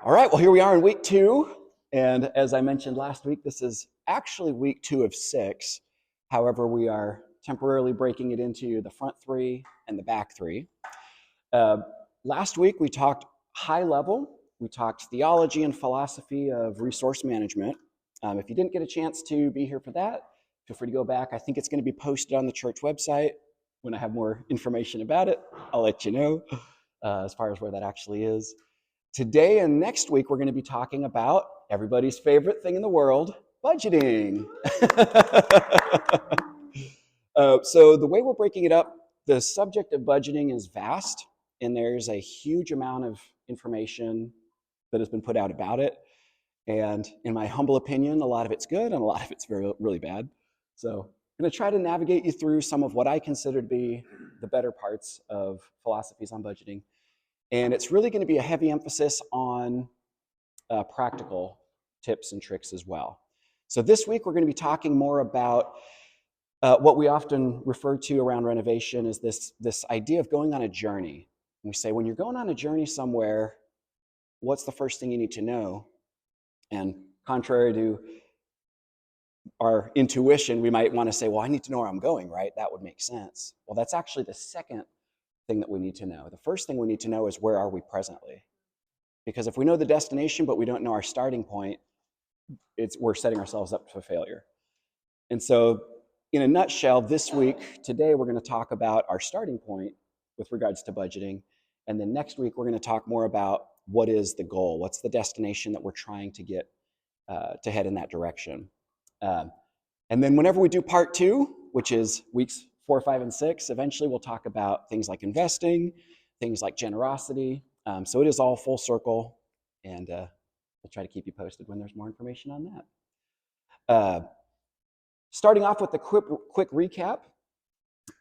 All right, well, here we are in week 2. And as I mentioned last week, this is actually week 2 of 6. However, we are temporarily breaking it into the front 3 and the back 3. Uh, Last week, we talked high level. We talked theology and philosophy of resource management. If you didn't get a chance to be here for that, feel free to go back. I think it's going to be posted on the church website. When I have more information about it, I'll let you know as far as where that actually is. Today and next week, we're going to be talking about everybody's favorite thing in the world, budgeting. So the way we're breaking it up, the subject of budgeting is vast, and there's a huge amount of information that has been put out about it. And in my humble opinion, a lot of it's good and a lot of it's really bad. So I'm going to try to navigate you through some of what I consider to be the better parts of philosophies on budgeting. And it's really going to be a heavy emphasis on practical tips and tricks as well. So this week, we're going to be talking more about what we often refer to around renovation is this idea of going on a journey. And we say, when you're going on a journey somewhere, what's the first thing you need to know? And contrary to our intuition, we might want to say, well, I need to know where I'm going, right? That would make sense. Well, that's actually the second thing that we need to know. The first thing we need to know is, where are we presently? Because if we know the destination, but we don't know our starting point, we're setting ourselves up for failure. And so in a nutshell, today, we're going to talk about our starting point with regards to budgeting. And then next week, we're going to talk more about what is the goal? What's the destination that we're trying to get to head in that direction? And then whenever we do part 2, which is weeks 4, 5, and 6, eventually we'll talk about things like investing, things like generosity. So it is all full circle, and we'll try to keep you posted when there's more information on that. Starting off with a quick recap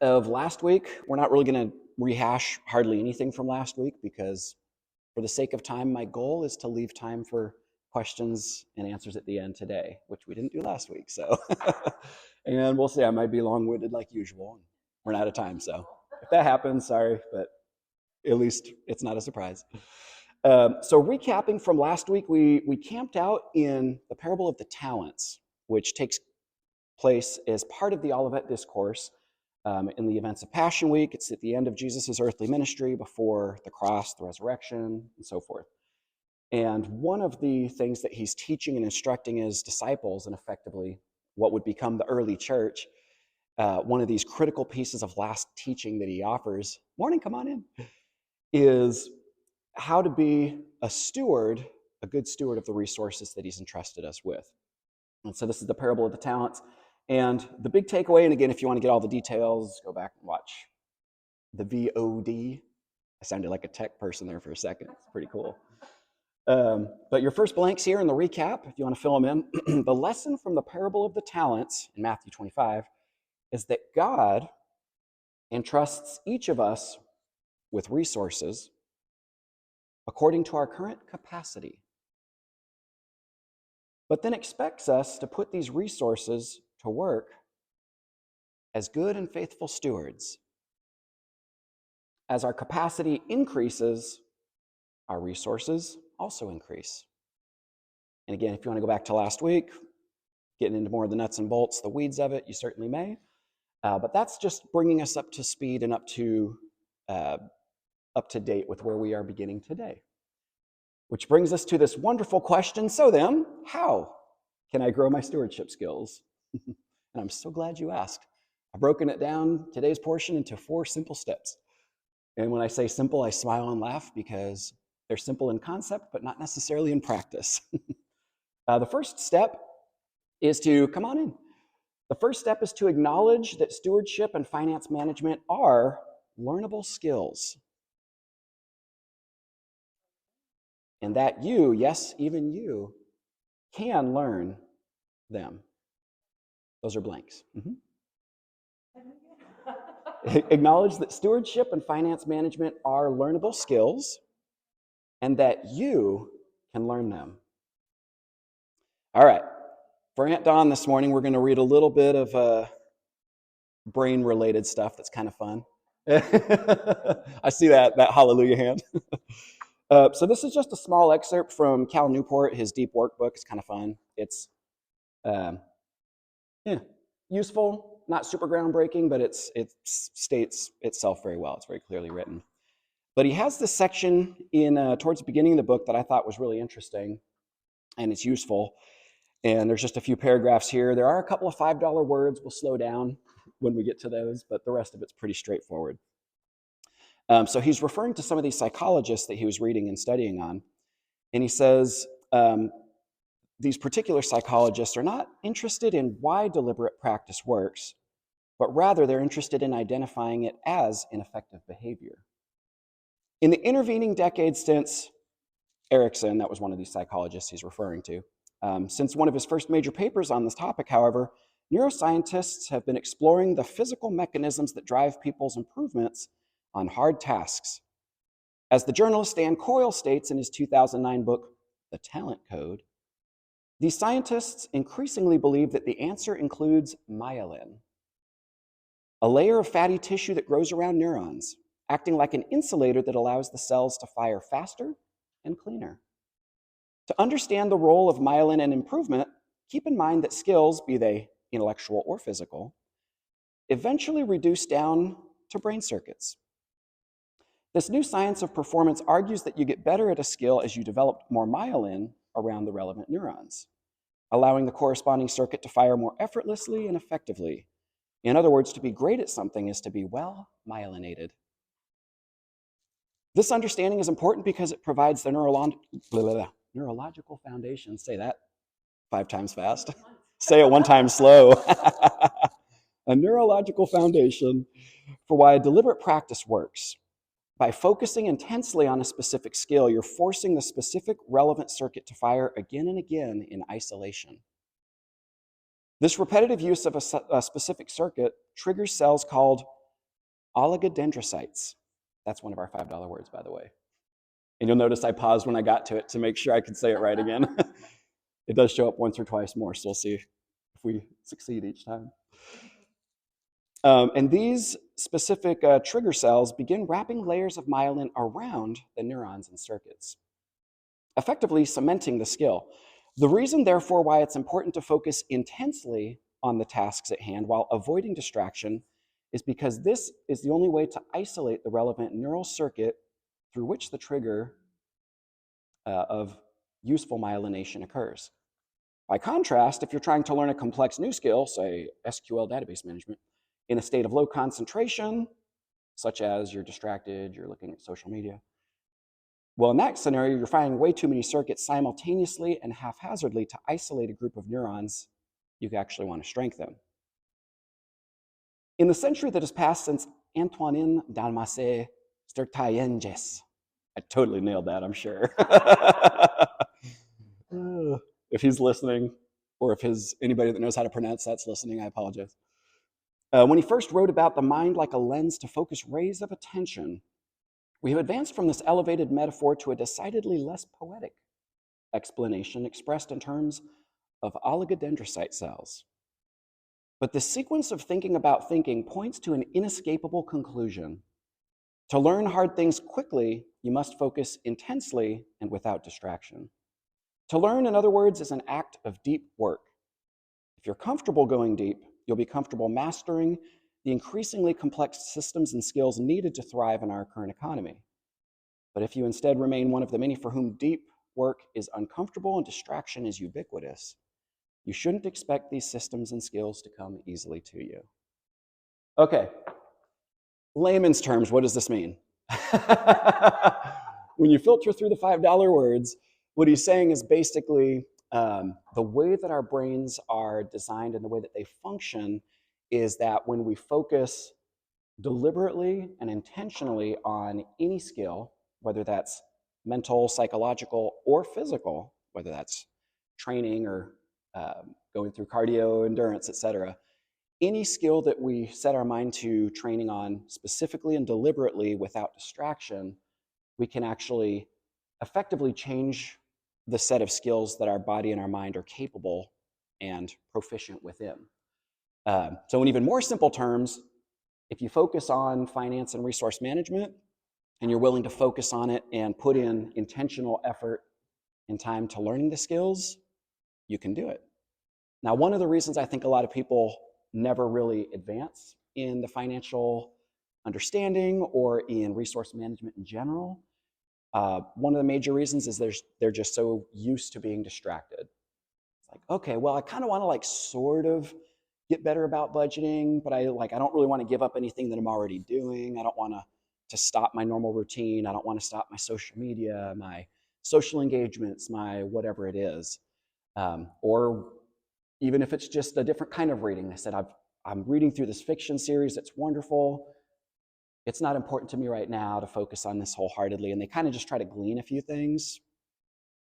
of last week. We're not really going to rehash hardly anything from last week because, for the sake of time, my goal is to leave time for questions and answers at the end today, which we didn't do last week. So, and we'll see. I might be long-winded like usual. We're out of time, so if that happens, sorry, but at least it's not a surprise. So recapping from last week, we camped out in the parable of the talents, which takes place as part of the Olivet Discourse in the events of Passion Week. It's at the end of Jesus' earthly ministry, before the cross, the resurrection, and so forth. And one of the things that he's teaching and instructing his disciples, and effectively what would become the early church, one of these critical pieces of last teaching that he offers, morning, come on in, is how to be a good steward of the resources that he's entrusted us with. And so this is the parable of the talents. And the big takeaway, and again, if you want to get all the details, go back and watch the VOD. I sounded like a tech person there for a second. It's pretty cool. But your first blanks here in the recap, if you want to fill them in, the lesson from the parable of the talents in Matthew 25 is that God entrusts each of us with resources according to our current capacity, but then expects us to put these resources to work as good and faithful stewards. As our capacity increases, our resources also increase. And again, if you want to go back to last week, getting into more of the nuts and bolts, the weeds of it, you certainly may. But that's just bringing us up to speed and up to date with where we are beginning today. Which brings us to this wonderful question. So then, how can I grow my stewardship skills? And I'm so glad you asked. I've broken it down, today's portion, into 4 simple steps. And when I say simple, I smile and laugh because they're simple in concept, but not necessarily in practice. The first step is to, come on in. The first step is to acknowledge that stewardship and finance management are learnable skills. And that you, yes, even you, can learn them. Those are blanks. Acknowledge that stewardship and finance management are learnable skills and that you can learn them. All right. For Aunt Dawn this morning, we're going to read a little bit of brain-related stuff that's kind of fun. I see that hallelujah hand. So this is just a small excerpt from Cal Newport, his deep workbook. It's kind of fun. It's um, yeah, useful, not super groundbreaking, but it states itself very well. It's very clearly written. But he has this section in towards the beginning of the book that I thought was really interesting, and it's useful. And there's just a few paragraphs here. There are a couple of $5 words. We'll slow down when we get to those, but the rest of it's pretty straightforward. So he's referring to some of these psychologists that he was reading and studying on. And he says these particular psychologists are not interested in why deliberate practice works, but rather they're interested in identifying it as ineffective behavior. In the intervening decades since Erikson, that was one of these psychologists he's referring to, since one of his first major papers on this topic, however, neuroscientists have been exploring the physical mechanisms that drive people's improvements on hard tasks. As the journalist Dan Coyle states in his 2009 book, The Talent Code, these scientists increasingly believe that the answer includes myelin, a layer of fatty tissue that grows around neurons, acting like an insulator that allows the cells to fire faster and cleaner. To understand the role of myelin in improvement, keep in mind that skills, be they intellectual or physical, eventually reduce down to brain circuits. This new science of performance argues that you get better at a skill as you develop more myelin around the relevant neurons, allowing the corresponding circuit to fire more effortlessly and effectively. In other words, to be great at something is to be well myelinated. This understanding is important because it provides the neurological foundation. Say that 5 times fast. Say it 1 time slow. A neurological foundation for why deliberate practice works. By focusing intensely on a specific skill, you're forcing the specific relevant circuit to fire again and again in isolation. This repetitive use of a specific circuit triggers cells called oligodendrocytes. That's one of our $5 words, by the way. And you'll notice I paused when I got to it to make sure I could say it right again. It does show up once or twice more, so we'll see if we succeed each time. And these specific trigger cells begin wrapping layers of myelin around the neurons and circuits, effectively cementing the skill. The reason, therefore, why it's important to focus intensely on the tasks at hand while avoiding distraction is because this is the only way to isolate the relevant neural circuit through which the trigger of useful myelination occurs. By contrast, if you're trying to learn a complex new skill, say SQL database management, in a state of low concentration, such as you're distracted, you're looking at social media, well, in that scenario, you're firing way too many circuits simultaneously and haphazardly to isolate a group of neurons you actually want to strengthen. In the century that has passed since Antonin Dalmasé Sturtayenges, I totally nailed that, I'm sure. If he's listening, or if anybody that knows how to pronounce that's listening, I apologize. When he first wrote about the mind like a lens to focus rays of attention, we have advanced from this elevated metaphor to a decidedly less poetic explanation expressed in terms of oligodendrocyte cells. But the sequence of thinking about thinking points to an inescapable conclusion. To learn hard things quickly, you must focus intensely and without distraction. To learn, in other words, is an act of deep work. If you're comfortable going deep, you'll be comfortable mastering the increasingly complex systems and skills needed to thrive in our current economy. But if you instead remain one of the many for whom deep work is uncomfortable and distraction is ubiquitous, you shouldn't expect these systems and skills to come easily to you. Okay, layman's terms, what does this mean? When you filter through the $5 words, what he's saying is basically the way that our brains are designed and the way that they function is that when we focus deliberately and intentionally on any skill, whether that's mental, psychological, or physical, whether that's training or going through cardio, endurance, etc., any skill that we set our mind to training on specifically and deliberately without distraction, we can actually effectively change the set of skills that our body and our mind are capable and proficient within. So in even more simple terms, if you focus on finance and resource management, and you're willing to focus on it and put in intentional effort and time to learning the skills, you can do it. Now, one of the reasons I think a lot of people never really advance in the financial understanding or in resource management in general, one of the major reasons is they're just so used to being distracted. It's like, okay, well, I kind of want to like sort of get better about budgeting, but I don't really want to give up anything that I'm already doing. I don't want to stop my normal routine. I don't want to stop my social media, my social engagements, my whatever it is. Or even if it's just a different kind of reading. They said, I'm reading through this fiction series. It's wonderful. It's not important to me right now to focus on this wholeheartedly. And they kind of just try to glean a few things,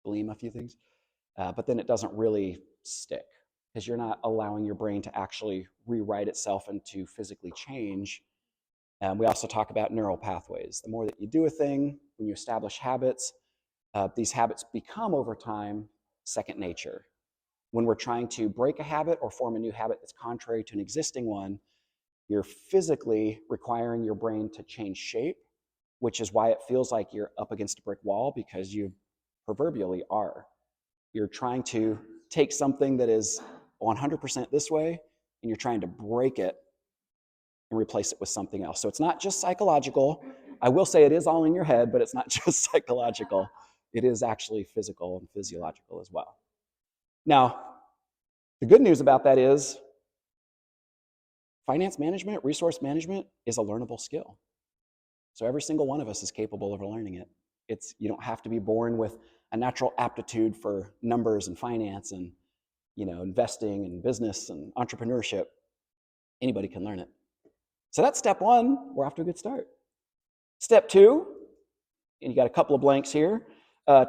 but then it doesn't really stick because you're not allowing your brain to actually rewrite itself and to physically change. We also talk about neural pathways. The more that you do a thing, when you establish habits, these habits become over time second nature. When we're trying to break a habit or form a new habit that's contrary to an existing one, you're physically requiring your brain to change shape, which is why it feels like you're up against a brick wall, because you proverbially are. You're trying to take something that is 100% this way, and you're trying to break it and replace it with something else. So it's not just psychological. I will say it is all in your head, but it's not just psychological. It is actually physical and physiological as well. Now, the good news about that is finance management, resource management is a learnable skill. So every single one of us is capable of learning it. You don't have to be born with a natural aptitude for numbers and finance and investing and business and entrepreneurship. Anybody can learn it. So that's step one. We're off to a good start. Step two, and you got a couple of blanks here.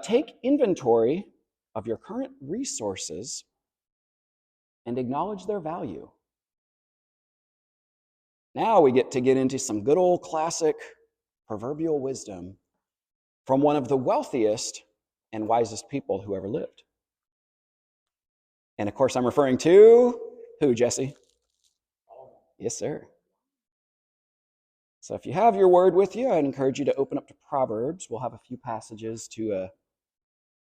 Take inventory of your current resources and acknowledge their value. Now we get into some good old classic proverbial wisdom from one of the wealthiest and wisest people who ever lived. And of course, I'm referring to who, Jesse? Yes, sir. So if you have your word with you, I'd encourage you to open up to Proverbs. We'll have a few passages to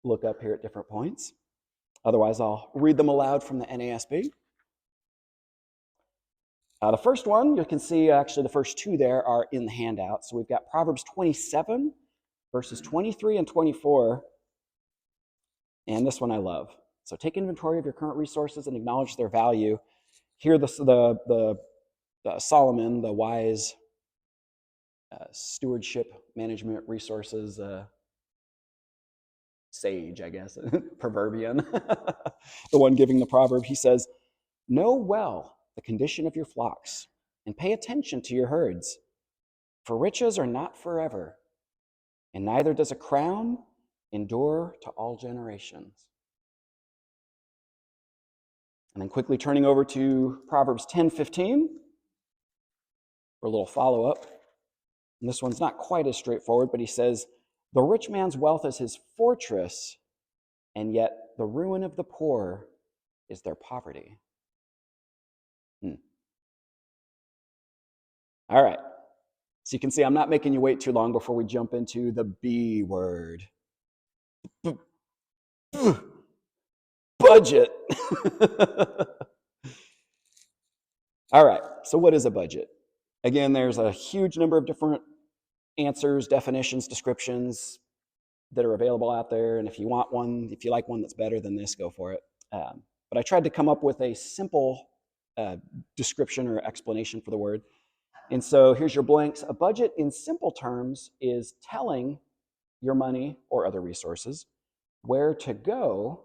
look up here at different points. Otherwise, I'll read them aloud from the NASB. The first one, you can see actually the first two there are in the handout. So we've got Proverbs 27, verses 23 and 24. And this one I love. So take inventory of your current resources and acknowledge their value. Here, the Solomon, the wise stewardship management resources sage, I guess, proverbian, the one giving the proverb, he says, know well the condition of your flocks and pay attention to your herds, for riches are not forever, and neither does a crown endure to all generations. And then quickly turning over to Proverbs 10:15 for a little follow-up. And this one's not quite as straightforward, but he says, the rich man's wealth is his fortress, and yet the ruin of the poor is their poverty. All right. So you can see I'm not making you wait too long before we jump into the B word. Budget. All right. So what is a budget? Again, there's a huge number of different answers, definitions, descriptions that are available out there. And if you want one, if you like one that's better than this, go for it. But I tried to come up with a simple description or explanation for the word. And so here's your blanks. A budget in simple terms is telling your money or other resources where to go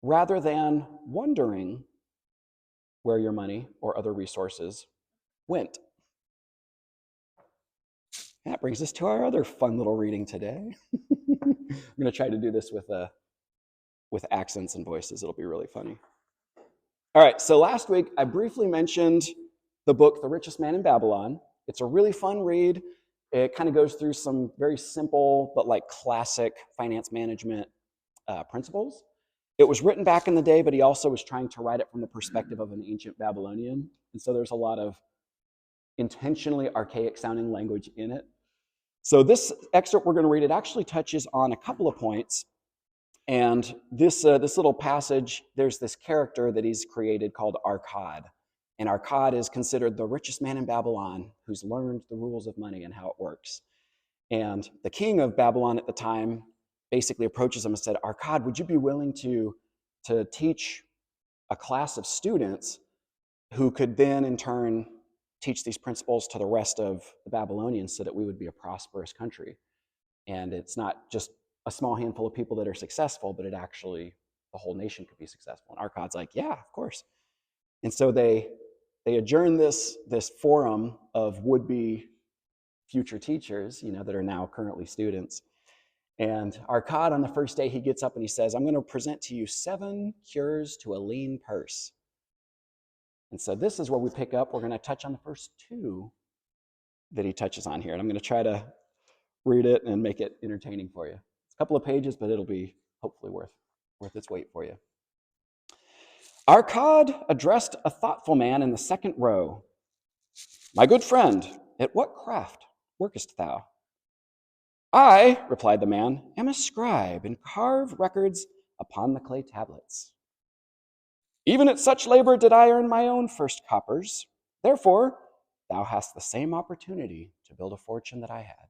rather than wondering where your money or other resources went. That brings us to our other fun little reading today. I'm going to try to do this with accents and voices. It'll be really funny. All right, so last week I briefly mentioned the book, The Richest Man in Babylon. It's a really fun read. It kind of goes through some very simple but like classic finance management principles. It was written back in the day, but he also was trying to write it from the perspective of an ancient Babylonian. And so there's a lot of intentionally archaic sounding language in it. So this excerpt we're going to read, it actually touches on a couple of points. And this little passage, there's this character that he's created called Arkad. And Arkad is considered the richest man in Babylon who's learned the rules of money and how it works. And the king of Babylon at the time basically approaches him and said, Arkad, would you be willing to teach a class of students who could then in turn teach these principles to the rest of the Babylonians so that we would be a prosperous country? And it's not just a small handful of people that are successful, but it actually, the whole nation could be successful. And Arkad's like, yeah, of course. And so they adjourn this forum of would-be future teachers, that are now currently students. And Arkad, on the first day, he gets up and he says, I'm going to present to you 7 cures to a lean purse. And so this is where we pick up. We're going to touch on the first 2 that he touches on here. And I'm going to try to read it and make it entertaining for you. It's a couple of pages, but it'll be hopefully worth its weight for you. Arkad addressed a thoughtful man in the second row. My good friend, at what craft workest thou? I, replied the man, am a scribe and carve records upon the clay tablets. Even at such labor did I earn my own first coppers. Therefore, thou hast the same opportunity to build a fortune that I had.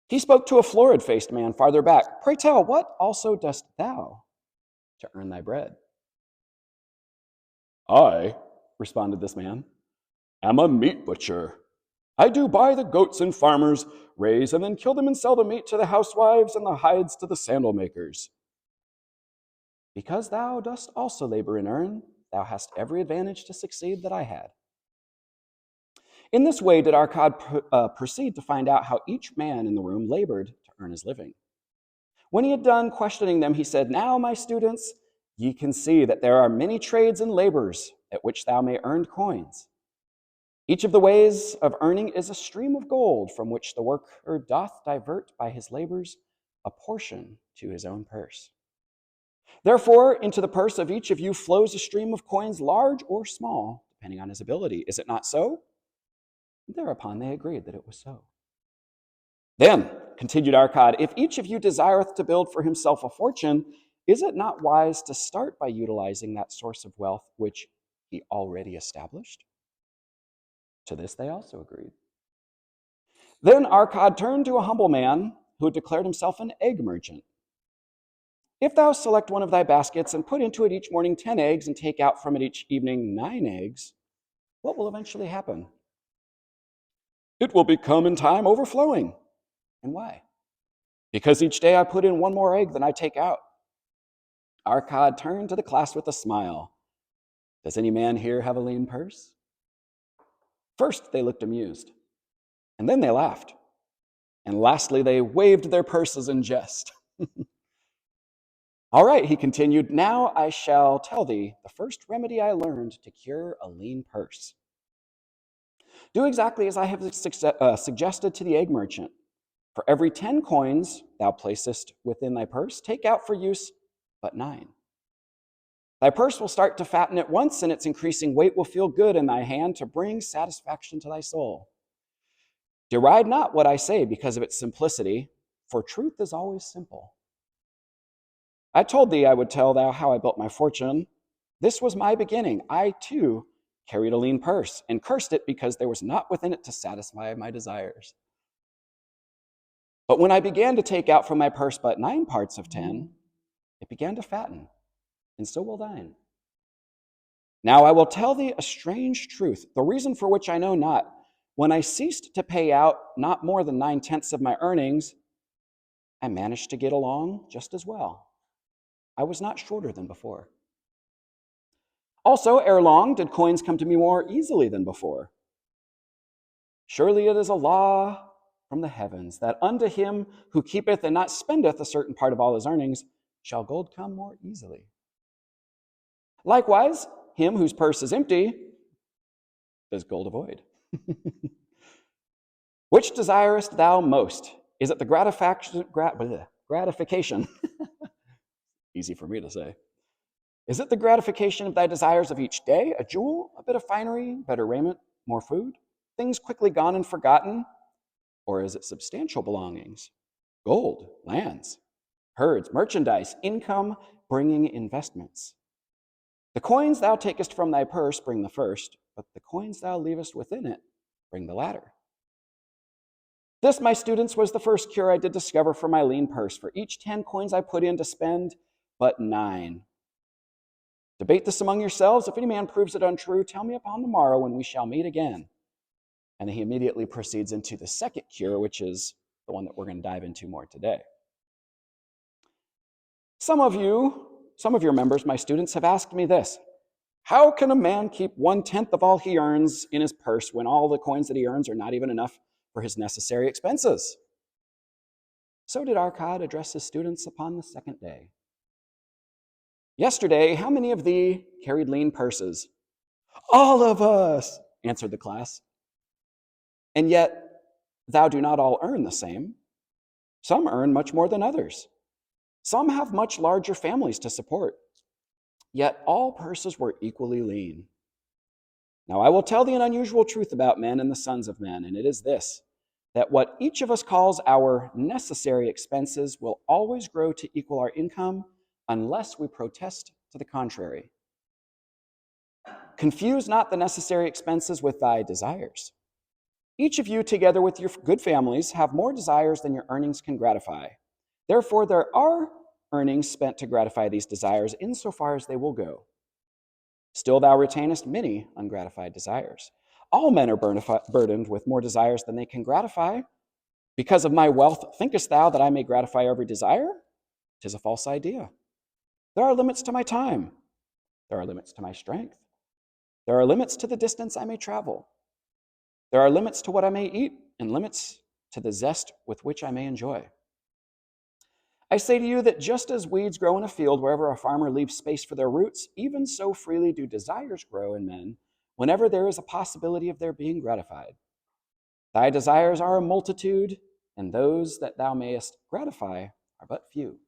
He spoke to a florid-faced man farther back. Pray tell, what also dost thou to earn thy bread? I, responded this man, am a meat butcher. I do buy the goats and farmers, raise and then kill them and sell the meat to the housewives and the hides to the sandal makers. Because thou dost also labor and earn, thou hast every advantage to succeed that I had. In this way did Arkad proceed to find out how each man in the room labored to earn his living. When he had done questioning them, he said, Now, my students, ye can see that there are many trades and labors at which thou may earn coins. Each of the ways of earning is a stream of gold from which the worker doth divert by his labors a portion to his own purse. Therefore, into the purse of each of you flows a stream of coins, large or small, depending on his ability. Is it not so? Thereupon they agreed that it was so. Then, continued Arkad, if each of you desireth to build for himself a fortune, is it not wise to start by utilizing that source of wealth which he already established? To this they also agreed. Then Arkad turned to a humble man who had declared himself an egg merchant. If thou select one of thy baskets and put into it each morning 10 eggs and take out from it each evening 9 eggs, what will eventually happen? It will become in time overflowing. And why? Because each day I put in 1 more egg than I take out. Arkad turned to the class with a smile. Does any man here have a lean purse? First, they looked amused, and then they laughed. And lastly, they waved their purses in jest. All right, he continued, now I shall tell thee the first remedy I learned to cure a lean purse. Do exactly as I have suggested to the egg merchant. For every 10 coins thou placest within thy purse, take out for use but 9. Thy purse will start to fatten at once, and its increasing weight will feel good in thy hand to bring satisfaction to thy soul. Deride not what I say because of its simplicity, for truth is always simple. I told thee I would tell thou how I built my fortune. This was my beginning. I, too, carried a lean purse and cursed it because there was not within it to satisfy my desires. But when I began to take out from my purse but 9 parts of 10, it began to fatten, and so will thine. Now I will tell thee a strange truth, the reason for which I know not. When I ceased to pay out not more than 9/10 of my earnings, I managed to get along just as well. I was not shorter than before. Also, ere long, did coins come to me more easily than before. Surely it is a law from the heavens that unto him who keepeth and not spendeth a certain part of all his earnings shall gold come more easily. Likewise, him whose purse is empty does gold avoid. Which desirest thou most? Is it the gratification? Easy for me to say. Is it the gratification of thy desires of each day, a jewel, a bit of finery, better raiment, more food, things quickly gone and forgotten? Or is it substantial belongings, gold, lands, herds, merchandise, income bringing investments? The coins thou takest from thy purse bring the first, but the coins thou leavest within it bring the latter. This, my students, was the first cure I did discover for my lean purse. For each 10 coins I put in to spend, but 9. Debate this among yourselves. If any man proves it untrue, tell me upon the morrow when we shall meet again. And he immediately proceeds into the second cure, which is the one that we're going to dive into more today. Some of your members, my students, have asked me this: how can a man keep 1/10 of all he earns in his purse when all the coins that he earns are not even enough for his necessary expenses? So did Arcad address his students upon the second day. Yesterday, how many of thee carried lean purses? All of us, answered the class. And yet, thou do not all earn the same. Some earn much more than others. Some have much larger families to support. Yet all purses were equally lean. Now I will tell thee an unusual truth about men and the sons of men, and it is this: that what each of us calls our necessary expenses will always grow to equal our income unless we protest to the contrary. Confuse not the necessary expenses with thy desires. Each of you, together with your good families, have more desires than your earnings can gratify. Therefore, there are earnings spent to gratify these desires insofar as they will go. Still thou retainest many ungratified desires. All men are burdened with more desires than they can gratify. Because of my wealth, thinkest thou that I may gratify every desire? 'Tis a false idea. There are limits to my time. There are limits to my strength. There are limits to the distance I may travel. There are limits to what I may eat and limits to the zest with which I may enjoy. I say to you that just as weeds grow in a field wherever a farmer leaves space for their roots, even so freely do desires grow in men whenever there is a possibility of their being gratified. Thy desires are a multitude, and those that thou mayest gratify are but few.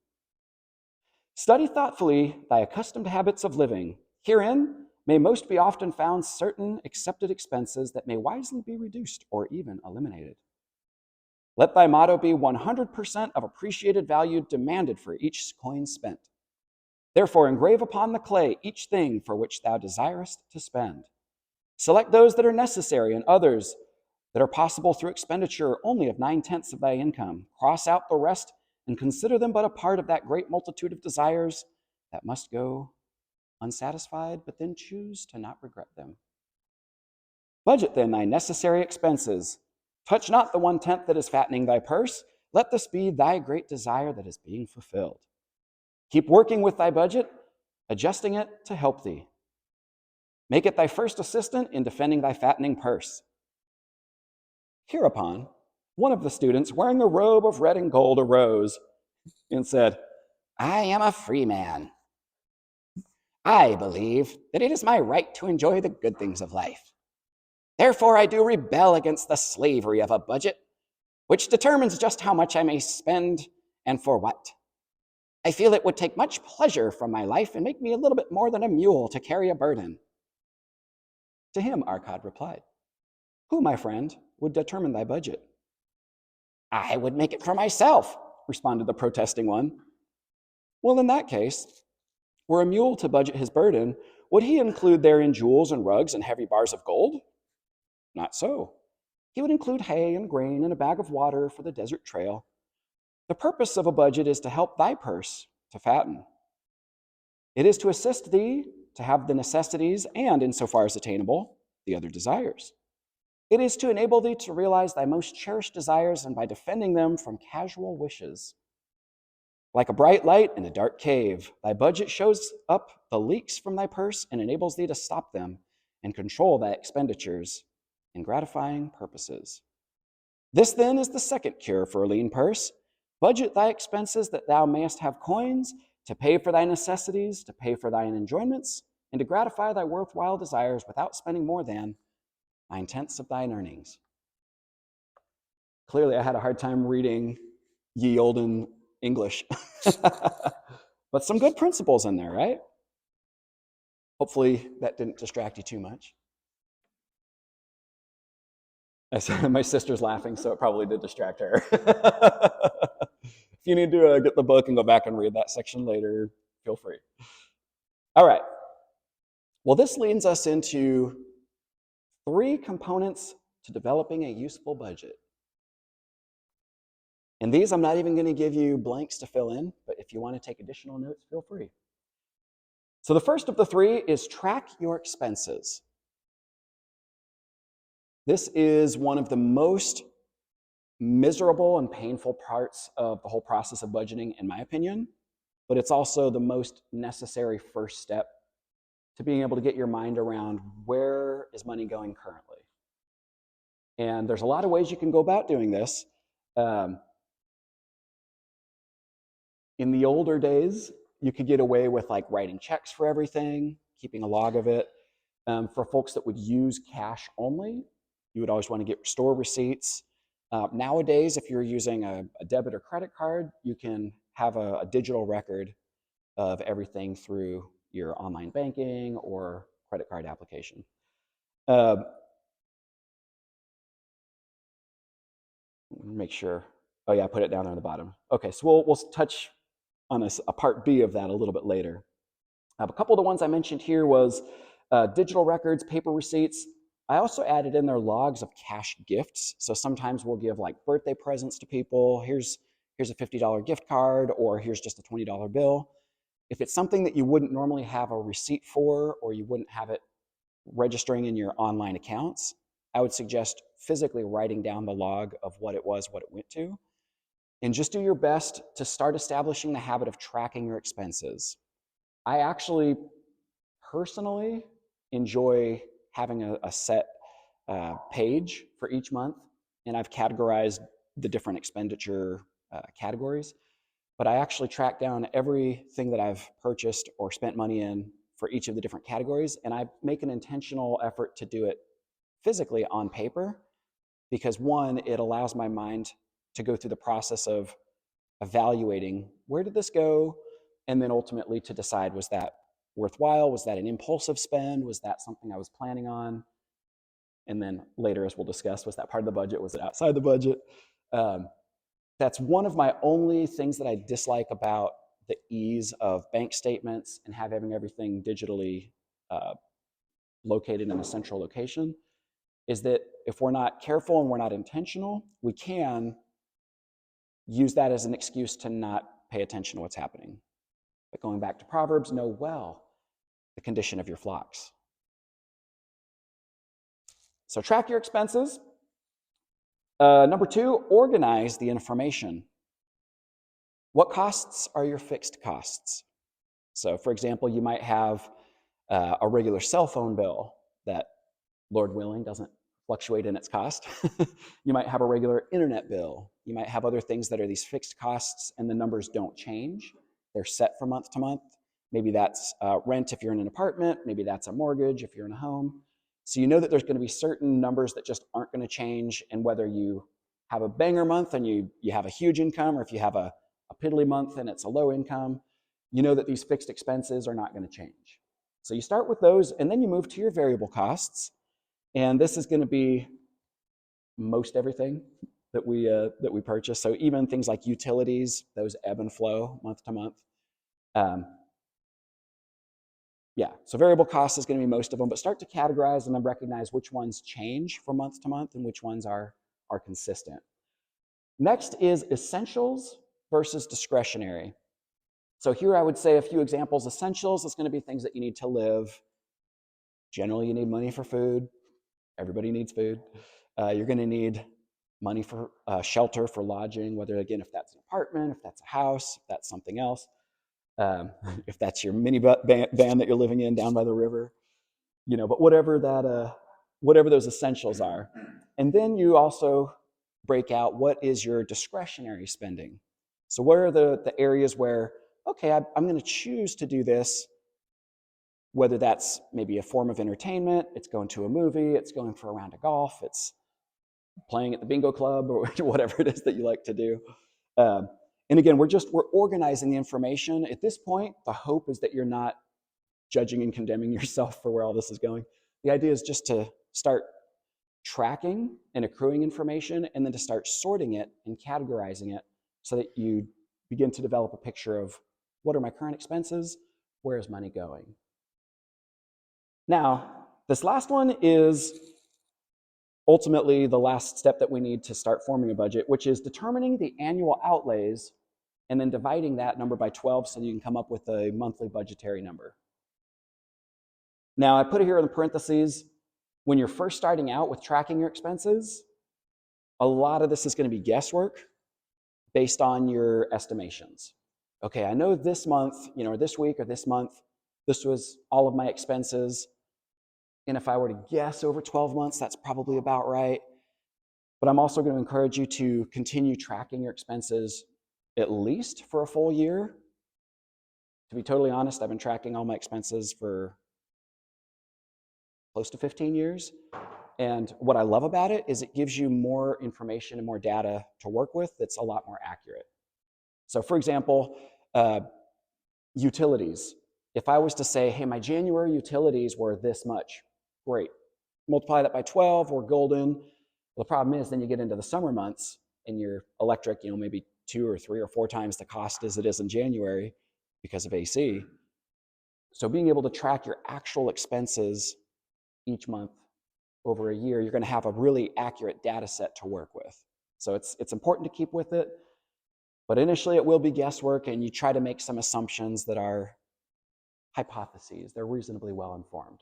Study thoughtfully thy accustomed habits of living. Herein may most be often found certain accepted expenses that may wisely be reduced or even eliminated. Let thy motto be 100% of appreciated value demanded for each coin spent. Therefore, engrave upon the clay each thing for which thou desirest to spend. Select those that are necessary and others that are possible through expenditure only of 9/10 of thy income. Cross out the rest and consider them but a part of that great multitude of desires that must go unsatisfied, but then choose to not regret them. Budget then thy necessary expenses. Touch not the 1/10 that is fattening thy purse. Let this be thy great desire that is being fulfilled. Keep working with thy budget, adjusting it to help thee. Make it thy first assistant in defending thy fattening purse. Hereupon, one of the students, wearing a robe of red and gold, arose and said, I am a free man. I believe that it is my right to enjoy the good things of life. Therefore, I do rebel against the slavery of a budget, which determines just how much I may spend and for what. I feel it would take much pleasure from my life and make me a little bit more than a mule to carry a burden. To him, Arcad replied, Who, my friend, would determine thy budget? I would make it for myself, responded the protesting one. Well, in that case, were a mule to budget his burden, would he include therein jewels and rugs and heavy bars of gold? Not so. He would include hay and grain and a bag of water for the desert trail. The purpose of a budget is to help thy purse to fatten. It is to assist thee to have the necessities and, insofar as attainable, the other desires. It is to enable thee to realize thy most cherished desires and by defending them from casual wishes. Like a bright light in a dark cave, thy budget shows up the leaks from thy purse and enables thee to stop them and control thy expenditures in gratifying purposes. This then is the second cure for a lean purse. Budget thy expenses that thou mayest have coins to pay for thy necessities, to pay for thine enjoyments, and to gratify thy worthwhile desires without spending more than 9/10 of thine earnings. Clearly, I had a hard time reading ye olden English. But some good principles in there, right? Hopefully that didn't distract you too much. I said my sister's laughing, so it probably did distract her. If you need to get the book and go back and read that section later, feel free. All right. Well, this leads us into 3 components to developing a useful budget. And these I'm not even going to give you blanks to fill in, but if you want to take additional notes, feel free. So the first of the 3 is track your expenses. This is one of the most miserable and painful parts of the whole process of budgeting, in my opinion, but it's also the most necessary first step to being able to get your mind around where is money going currently. And there's a lot of ways you can go about doing this. In the older days, you could get away with like writing checks for everything, keeping a log of it. For folks that would use cash only, you would always want to get store receipts. Nowadays, if you're using a debit or credit card, you can have a digital record of everything through your online banking or credit card application. Make sure. Oh yeah, I put it down there on the bottom. Okay, so we'll touch on a part B of that a little bit later. A couple of the ones I mentioned here was digital records, paper receipts. I also added in there logs of cash gifts. So sometimes we'll give like birthday presents to people. Here's a $50 gift card, or here's just a $20 bill. If it's something that you wouldn't normally have a receipt for, or you wouldn't have it registering in your online accounts, I would suggest physically writing down the log of what it was, what it went to, and just do your best to start establishing the habit of tracking your expenses. I actually personally enjoy having a set page for each month, and I've categorized the different expenditure categories, but I actually track down everything that I've purchased or spent money in for each of the different categories, and I make an intentional effort to do it physically on paper because, one, it allows my mind to go through the process of evaluating where did this go, and then ultimately to decide, was that worthwhile? Was that an impulsive spend? Was that something I was planning on? And then later, as we'll discuss, was that part of the budget? Was it outside the budget? That's one of my only things that I dislike about the ease of bank statements and having everything digitally located in a central location, is that if we're not careful and we're not intentional, we can use that as an excuse to not pay attention to what's happening. But going back to Proverbs, know well the condition of your flocks. So track your expenses. Number 2, organize the information. What costs are your fixed costs? So for example, you might have a regular cell phone bill that, Lord willing, doesn't fluctuate in its cost. You might have a regular internet bill. You might have other things that are these fixed costs and the numbers don't change. They're set from month to month. Maybe that's rent if you're in an apartment. Maybe that's a mortgage if you're in a home. So you know that there's going to be certain numbers that just aren't going to change, and whether you have a banger month and you have a huge income, or if you have a piddly month and it's a low income, you know that these fixed expenses are not going to change. So you start with those, and then you move to your variable costs. And this is going to be most everything that we purchase. So even things like utilities, those ebb and flow month to month. Yeah, so variable cost is going to be most of them, but start to categorize and then recognize which ones change from month to month and which ones are consistent. Next is essentials versus discretionary. So here I would say a few examples. Essentials is going to be things that you need to live. Generally, you need money for food. Everybody needs food. You're going to need money for shelter, for lodging, whether, again, if that's an apartment, if that's a house, if that's something else, if that's your mini van that you're living in down by the river, but whatever those essentials are. And then you also break out what is your discretionary spending. So what are the areas where, okay, I'm going to choose to do this, whether that's maybe a form of entertainment, it's going to a movie, it's going for a round of golf, it's playing at the bingo club, or whatever it is that you like to do. And again, we're organizing the information. At this point, the hope is that you're not judging and condemning yourself for where all this is going. The idea is just to start tracking and accruing information, and then to start sorting it and categorizing it so that you begin to develop a picture of what are my current expenses, where is money going. Now, this last one is ultimately the last step that we need to start forming a budget, which is determining the annual outlays and then dividing that number by 12 so that you can come up with a monthly budgetary number. Now, I put it here in the parentheses, when you're first starting out with tracking your expenses, a lot of this is going to be guesswork based on your estimations. Okay, I know this month, or this week or this month, this was all of my expenses. And if I were to guess over 12 months, that's probably about right. But I'm also going to encourage you to continue tracking your expenses at least for a full year. To be totally honest, I've been tracking all my expenses for close to 15 years. And what I love about it is it gives you more information and more data to work with that's a lot more accurate. So for example, utilities. If I was to say, hey, my January utilities were this much, great. Multiply that by 12, we're golden. Well, the problem is then you get into the summer months and your electric, maybe 2 or 3 or 4 times the cost as it is in January because of AC. So being able to track your actual expenses each month over a year, you're going to have a really accurate data set to work with. So it's important to keep with it, but initially it will be guesswork, and you try to make some assumptions that are hypotheses. They're reasonably well informed.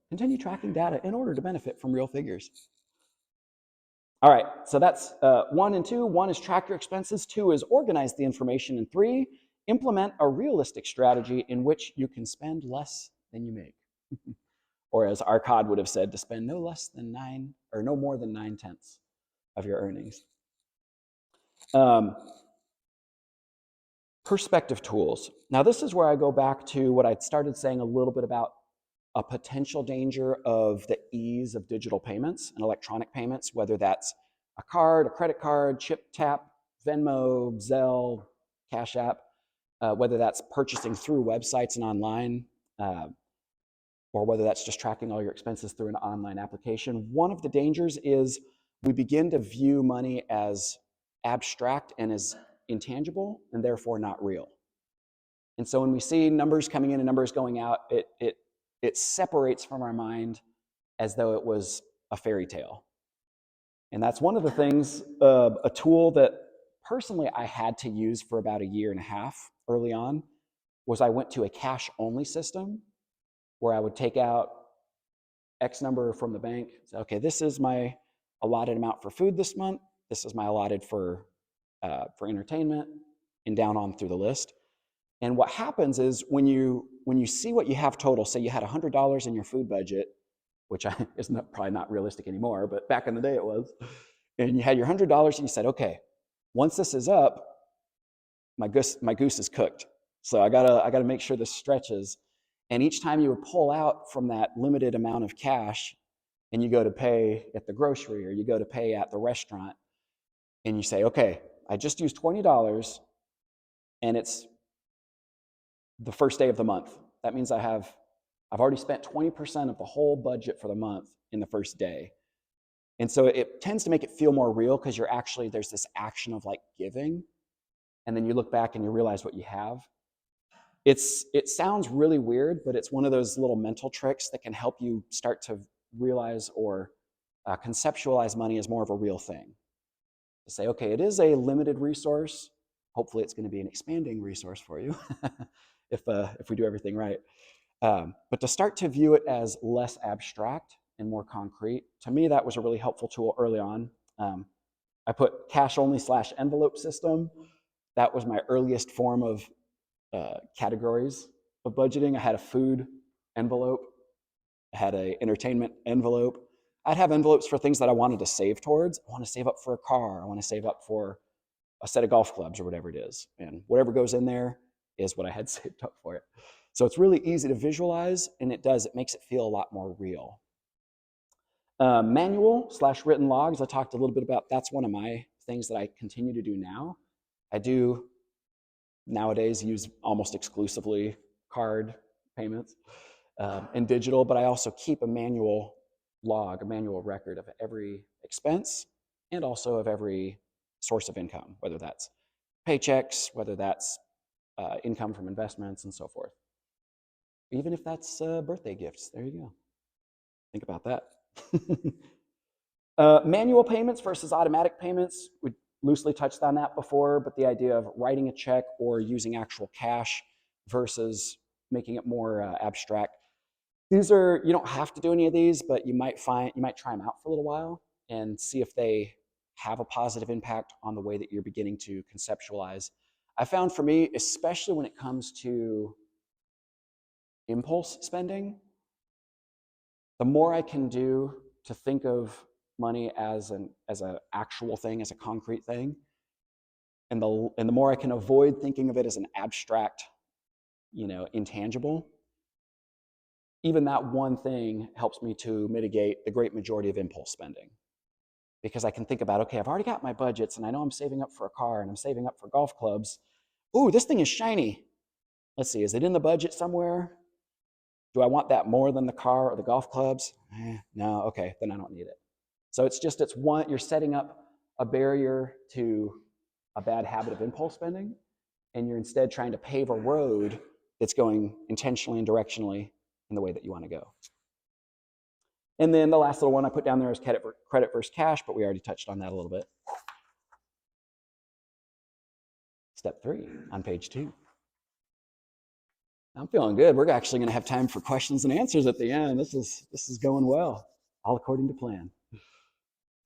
Continue tracking data in order to benefit from real figures. All right, so that's 1 and 2. 1 is track your expenses. 2 is organize the information. And 3, implement a realistic strategy in which you can spend less than you make. Or as Arcad would have said, to spend no more than 9/10 of your earnings. Perspective tools. Now this is where I go back to what I started saying a little bit about a potential danger of the ease of digital payments and electronic payments, whether that's a card, a credit card, chip tap, Venmo, Zelle, Cash App, whether that's purchasing through websites and online, or whether that's just tracking all your expenses through an online application. One of the dangers is we begin to view money as abstract and as intangible and therefore not real. And so when we see numbers coming in and numbers going out, it separates from our mind as though it was a fairy tale. And that's one of the things, a tool that personally I had to use for about 1.5 years early on, was I went to a cash-only system where I would take out X number from the bank, say, okay, this is my allotted amount for food this month, this is my allotted for entertainment, and down on through the list. And what happens is when you see what you have total, say you had $100 in your food budget, which is probably not realistic anymore, but back in the day it was, and you had your $100 and you said, okay, once this is up, my goose is cooked. So I gotta make sure this stretches. And each time you would pull out from that limited amount of cash and you go to pay at the grocery or you go to pay at the restaurant and you say, okay, I just used $20 and it's the first day of the month. That means I've already spent 20% of the whole budget for the month in the first day. And so it tends to make it feel more real because there's this action of like giving, and then you look back and you realize what you have. It sounds really weird, but it's one of those little mental tricks that can help you start to realize or conceptualize money as more of a real thing. To say, okay, it is a limited resource. Hopefully it's going to be an expanding resource for you if we do everything right. But to start to view it as less abstract and more concrete, to me that was a really helpful tool early on. I put cash-only / envelope system. That was my earliest form of categories of budgeting. I had a food envelope. I had an entertainment envelope. I'd have envelopes for things that I wanted to save towards. I want to save up for a car. I want to save up for a set of golf clubs or whatever it is. And whatever goes in there is what I had saved up for it. So it's really easy to visualize, and it makes it feel a lot more real. Manual / written logs, I talked a little bit about. That's one of my things that I continue to do now. I do nowadays use almost exclusively card payments. and digital, but I also keep a manual log, a manual record of every expense and also of every source of income, whether that's paychecks, whether that's income from investments and so forth. Even if that's birthday gifts, there you go. Think about that. Manual payments versus automatic payments. We loosely touched on that before, but the idea of writing a check or using actual cash versus making it more abstract. These are, you don't have to do any of these, but you might try them out for a little while and see if they have a positive impact on the way that you're beginning to conceptualize. I found for me, especially when it comes to impulse spending, the more I can do to think of money as an actual thing, as a concrete thing, and the more I can avoid thinking of it as an abstract, intangible, even that one thing helps me to mitigate the great majority of impulse spending. Because I can think about, okay, I've already got my budgets and I know I'm saving up for a car and I'm saving up for golf clubs. Ooh, this thing is shiny. Let's see, is it in the budget somewhere? Do I want that more than the car or the golf clubs? No, okay, then I don't need it. So it's one, you're setting up a barrier to a bad habit of impulse spending, and you're instead trying to pave a road that's going intentionally and directionally in the way that you want to go. And then the last little one I put down there is credit versus cash, but we already touched on that a little bit. Step 3 on page 2. I'm feeling good. We're actually going to have time for questions and answers at the end. This is going well, all according to plan.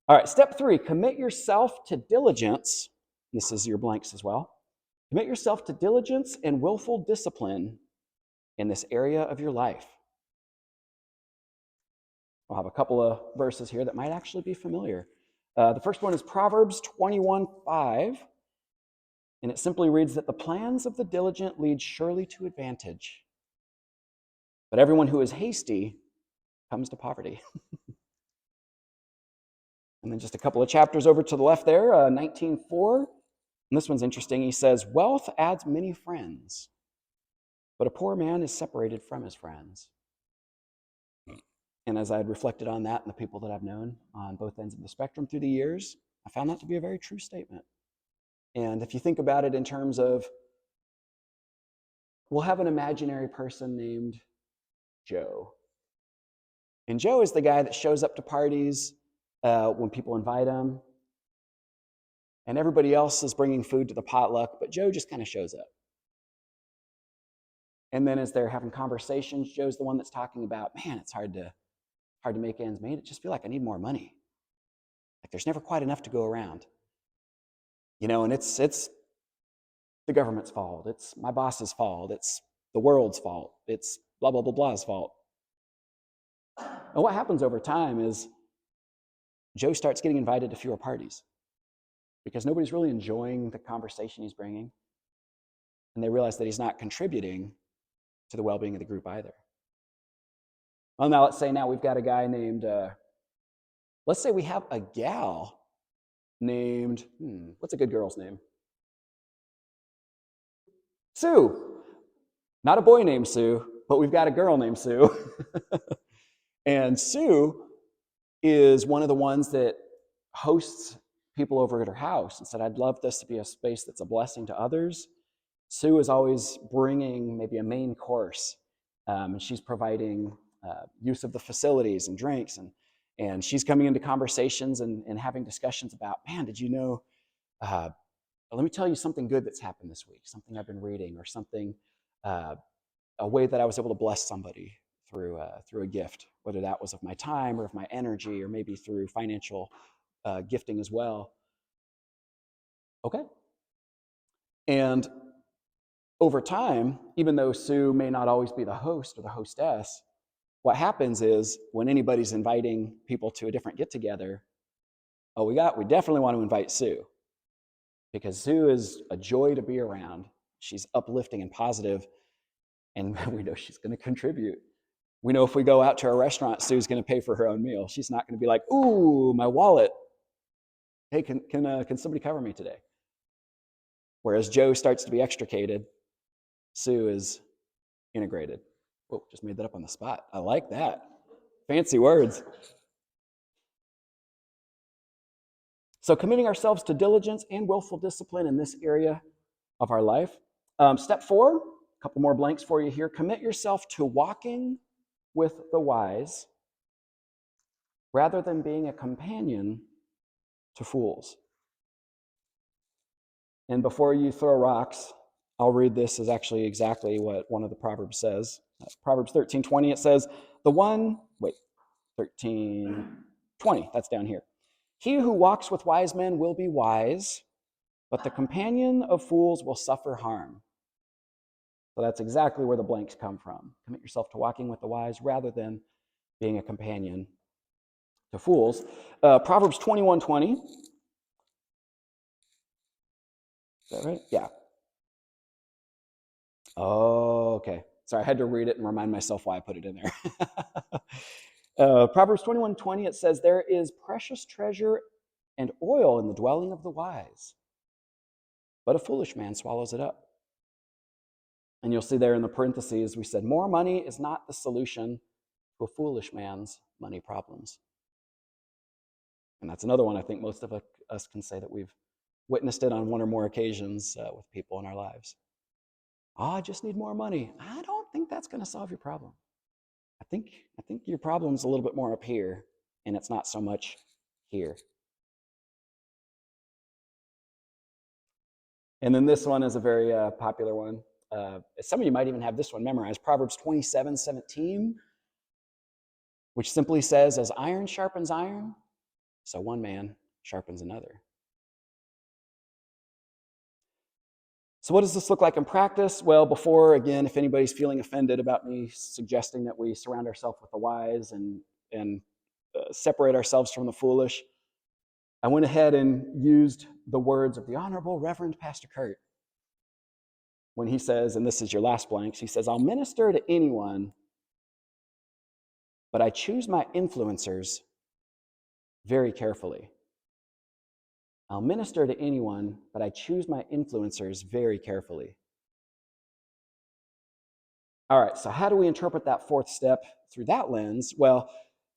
All right, step 3, commit yourself to diligence. This is your blanks as well. Commit yourself to diligence and willful discipline in this area of your life. I'll have a couple of verses here that might actually be familiar. The first one is Proverbs 21:5, and it simply reads that the plans of the diligent lead surely to advantage, but everyone who is hasty comes to poverty. And then just a couple of chapters over to the left there, 19:4, and this one's interesting. He says, wealth adds many friends, but a poor man is separated from his friends. And as I had reflected on that and the people that I've known on both ends of the spectrum through the years, I found that to be a very true statement. And if you think about it in terms of, we'll have an imaginary person named Joe. And Joe is the guy that shows up to parties when people invite him. And everybody else is bringing food to the potluck, but Joe just kind of shows up. And then as they're having conversations, Joe's the one that's talking about, man, it's hard to make ends meet. I just feel like I need more money. Like there's never quite enough to go around. And it's the government's fault. It's my boss's fault. It's the world's fault. It's blah, blah, blah, blah's fault. And what happens over time is Joe starts getting invited to fewer parties because nobody's really enjoying the conversation he's bringing. And they realize that he's not contributing to the well-being of the group either. Well, now let's say we've got a guy named, let's say we have a gal named, what's a good girl's name? Sue. Not a boy named Sue, but we've got a girl named Sue. And Sue is one of the ones that hosts people over at her house and said, I'd love this to be a space that's a blessing to others. Sue is always bringing maybe a main course. And she's providing use of the facilities and drinks. And she's coming into conversations and having discussions about, man, did you know, let me tell you something good that's happened this week, something I've been reading, or something, a way that I was able to bless somebody through a gift, whether that was of my time or of my energy, or maybe through financial gifting as well. Okay. And over time, even though Sue may not always be the host or the hostess, what happens is when anybody's inviting people to a different get-together, we definitely want to invite Sue, because Sue is a joy to be around. She's uplifting and positive, and we know she's going to contribute. We know if we go out to a restaurant, Sue's going to pay for her own meal. She's not going to be like, ooh, my wallet. Hey, can somebody cover me today? Whereas Joe starts to be extricated, Sue is integrated. Whoa, just made that up on the spot. I like that. Fancy words. So committing ourselves to diligence and willful discipline in this area of our life. Step 4, a couple more blanks for you here. Commit yourself to walking with the wise rather than being a companion to fools. And before you throw rocks, I'll read this as actually exactly what one of the Proverbs says. Proverbs 13:20, it says, 13:20, that's down here. He who walks with wise men will be wise, but the companion of fools will suffer harm. So that's exactly where the blanks come from. Commit yourself to walking with the wise rather than being a companion to fools. Proverbs 21:20. Is that right? Yeah. Oh, okay. Sorry, I had to read it and remind myself why I put it in there. Proverbs 21:20, it says, there is precious treasure and oil in the dwelling of the wise, but a foolish man swallows it up. And you'll see there in the parentheses, we said, more money is not the solution to a foolish man's money problems. And that's another one I think most of us can say that we've witnessed it on one or more occasions with people in our lives. Oh, I just need more money. I don't think that's going to solve your problem. I think your problem's a little bit more up here, and it's not so much here. And then this one is a very popular one. Some of you might even have this one memorized. Proverbs 27:17, which simply says, as iron sharpens iron, so one man sharpens another. So what does this look like in practice? Well, before, again, if anybody's feeling offended about me suggesting that we surround ourselves with the wise and separate ourselves from the foolish, I went ahead and used the words of the Honorable Reverend Pastor Kurt when he says, and this is your last blanks, he says, I'll minister to anyone, but I choose my influencers very carefully. I'll minister to anyone, but I choose my influencers very carefully. All right, so how do we interpret that fourth step through that lens? Well,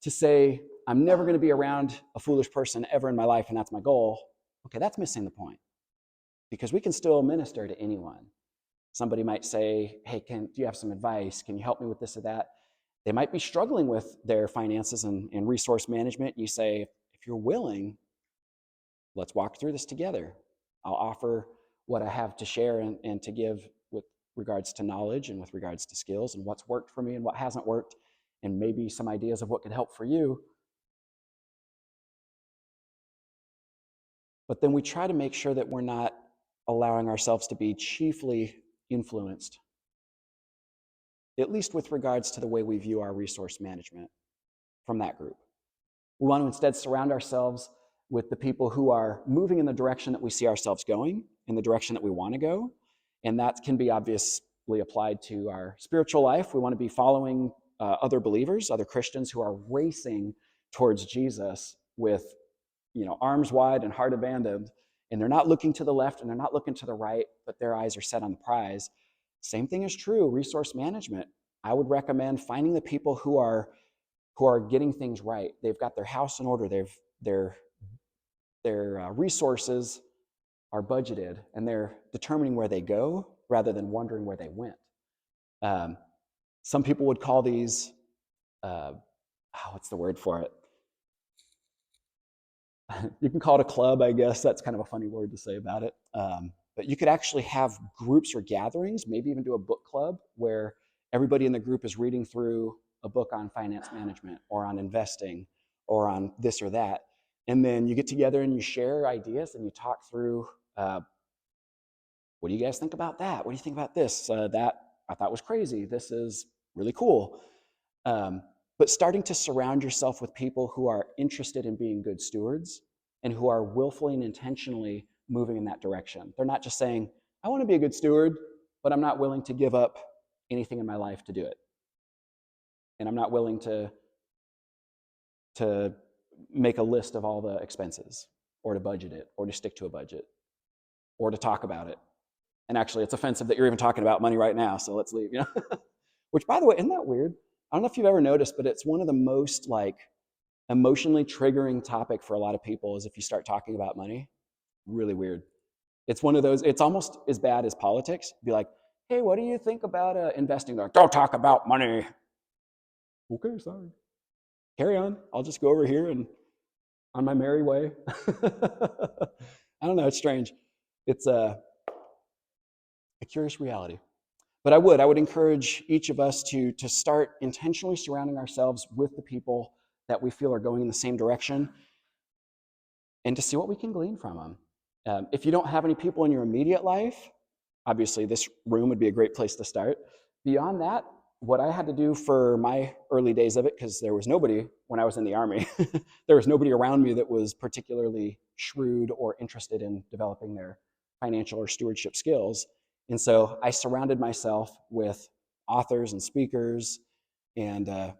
to say, I'm never going to be around a foolish person ever in my life, and that's my goal, okay, that's missing the point. Because we can still minister to anyone. Somebody might say, hey, do you have some advice? Can you help me with this or that? They might be struggling with their finances and resource management. You say, if you're willing, let's walk through this together. I'll offer what I have to share and to give with regards to knowledge and with regards to skills and what's worked for me and what hasn't worked, and maybe some ideas of what could help for you. But then we try to make sure that we're not allowing ourselves to be chiefly influenced, at least with regards to the way we view our resource management from that group. We want to instead surround ourselves with the people who are moving in the direction that we see ourselves going, in the direction that we want to go. And that can be obviously applied to our spiritual life. We want to be following other believers, other Christians who are racing towards Jesus with, arms wide and heart abandoned. And they're not looking to the left and they're not looking to the right, but their eyes are set on the prize. Same thing is true, resource management. I would recommend finding the people who are getting things right. They've got their house in order. Their resources are budgeted, and they're determining where they go rather than wondering where they went. Some people would call these, what's the word for it? You can call it a club, I guess. That's kind of a funny word to say about it. But you could actually have groups or gatherings, maybe even do a book club where everybody in the group is reading through a book on finance management or on investing or on this or that. And then you get together and you share ideas and you talk through, what do you guys think about that? What do you think about this? That I thought was crazy. This is really cool. But starting to surround yourself with people who are interested in being good stewards and who are willfully and intentionally moving in that direction. They're not just saying, I want to be a good steward, but I'm not willing to give up anything in my life to do it. And I'm not willing to make a list of all the expenses or to budget it or to stick to a budget or to talk about it. And actually, it's offensive that you're even talking about money right now, so let's leave. which, by the way, isn't that weird? I don't know if you've ever noticed, but it's one of the most like emotionally triggering topic for a lot of people is if you start talking about money. Really weird. It's one of those, it's almost as bad as politics. Be like, hey, what do you think about investing? Like, don't talk about money. Okay, sorry. Carry on. I'll just go over here and on my merry way. I don't know. It's strange. It's a curious reality. But I would encourage each of us to start intentionally surrounding ourselves with the people that we feel are going in the same direction and to see what we can glean from them. If you don't have any people in your immediate life, obviously this room would be a great place to start. Beyond that, what I had to do for my early days of it, because there was nobody when I was in the Army, there was nobody around me that was particularly shrewd or interested in developing their financial or stewardship skills. And so I surrounded myself with authors and speakers and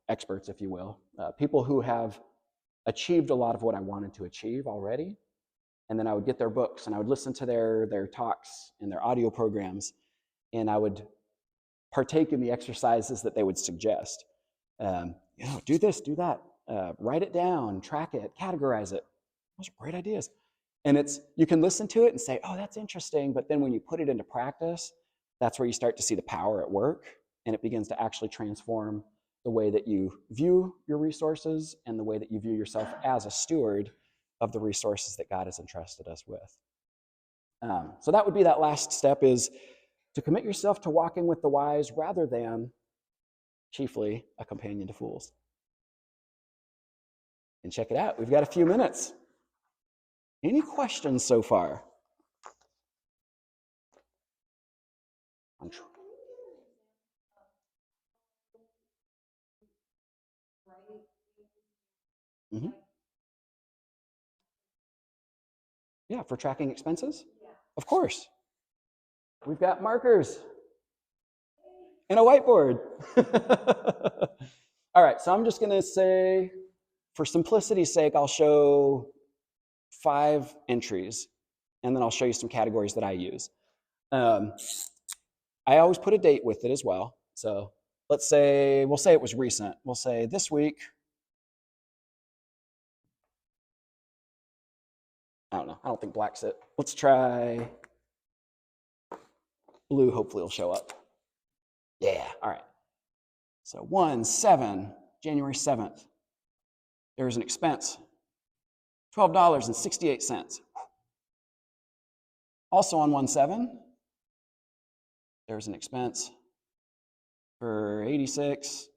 experts, if you will, people who have achieved a lot of what I wanted to achieve already. And then I would get their books and I would listen to their talks and their audio programs, and I would partake in the exercises that they would suggest. Do this, do that, write it down, track it, categorize it. Those are great ideas. And you can listen to it and say, oh, that's interesting. But then when you put it into practice, that's where you start to see the power at work, and it begins to actually transform the way that you view your resources and the way that you view yourself as a steward of the resources that God has entrusted us with. So that would be that last step, is to commit yourself to walking with the wise rather than chiefly a companion to fools. And check it out. We've got a few minutes. Any questions so far? Mm-hmm. Yeah, for tracking expenses? Of course. We've got markers and a whiteboard. All right, so I'm just going to say, for simplicity's sake, I'll show 5 entries, and then I'll show you some categories that I use. I always put a date with it as well. So we'll say it was recent. We'll say this week. I don't know. I don't think black's it. Let's try blue. Hopefully it'll show up. Yeah. All right. So 1/7, January 7th. There's an expense, $12.68. Also on 1/7, there's an expense for 86.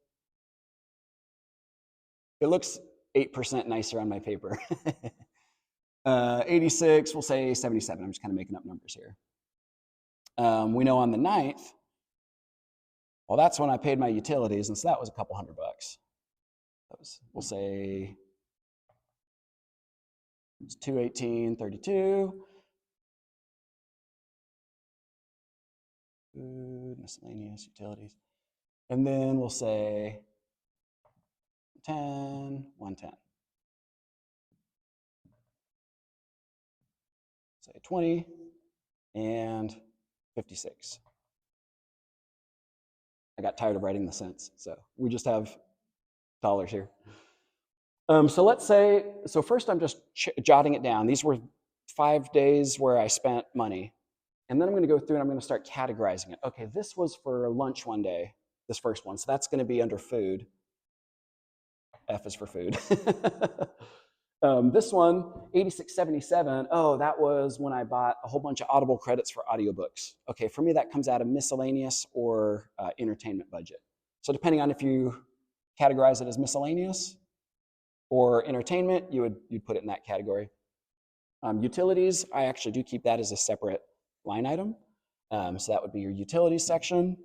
It looks 8% nicer on my paper. 86, we'll say 77. I'm just kind of making up numbers here. We know on the 9th, well, that's when I paid my utilities, and so that was a couple $100. That was, we'll say, it's 218.32. Food, miscellaneous, utilities. And then we'll say 110. Say 20 and 56. I got tired of writing the cents, so we just have dollars here. So let's say, so first I'm just jotting it down. These were 5 days where I spent money. And then I'm going to go through and I'm going to start categorizing it. Okay, this was for lunch one day, this first one. So that's going to be under food. F is for food. This one, 86.77. Oh, that was when I bought a whole bunch of Audible credits for audiobooks. Okay, for me, that comes out of miscellaneous or entertainment budget. So depending on if you categorize it as miscellaneous or entertainment, you'd put it in that category. Utilities, I actually do keep that as a separate line item. So that would be your utilities section.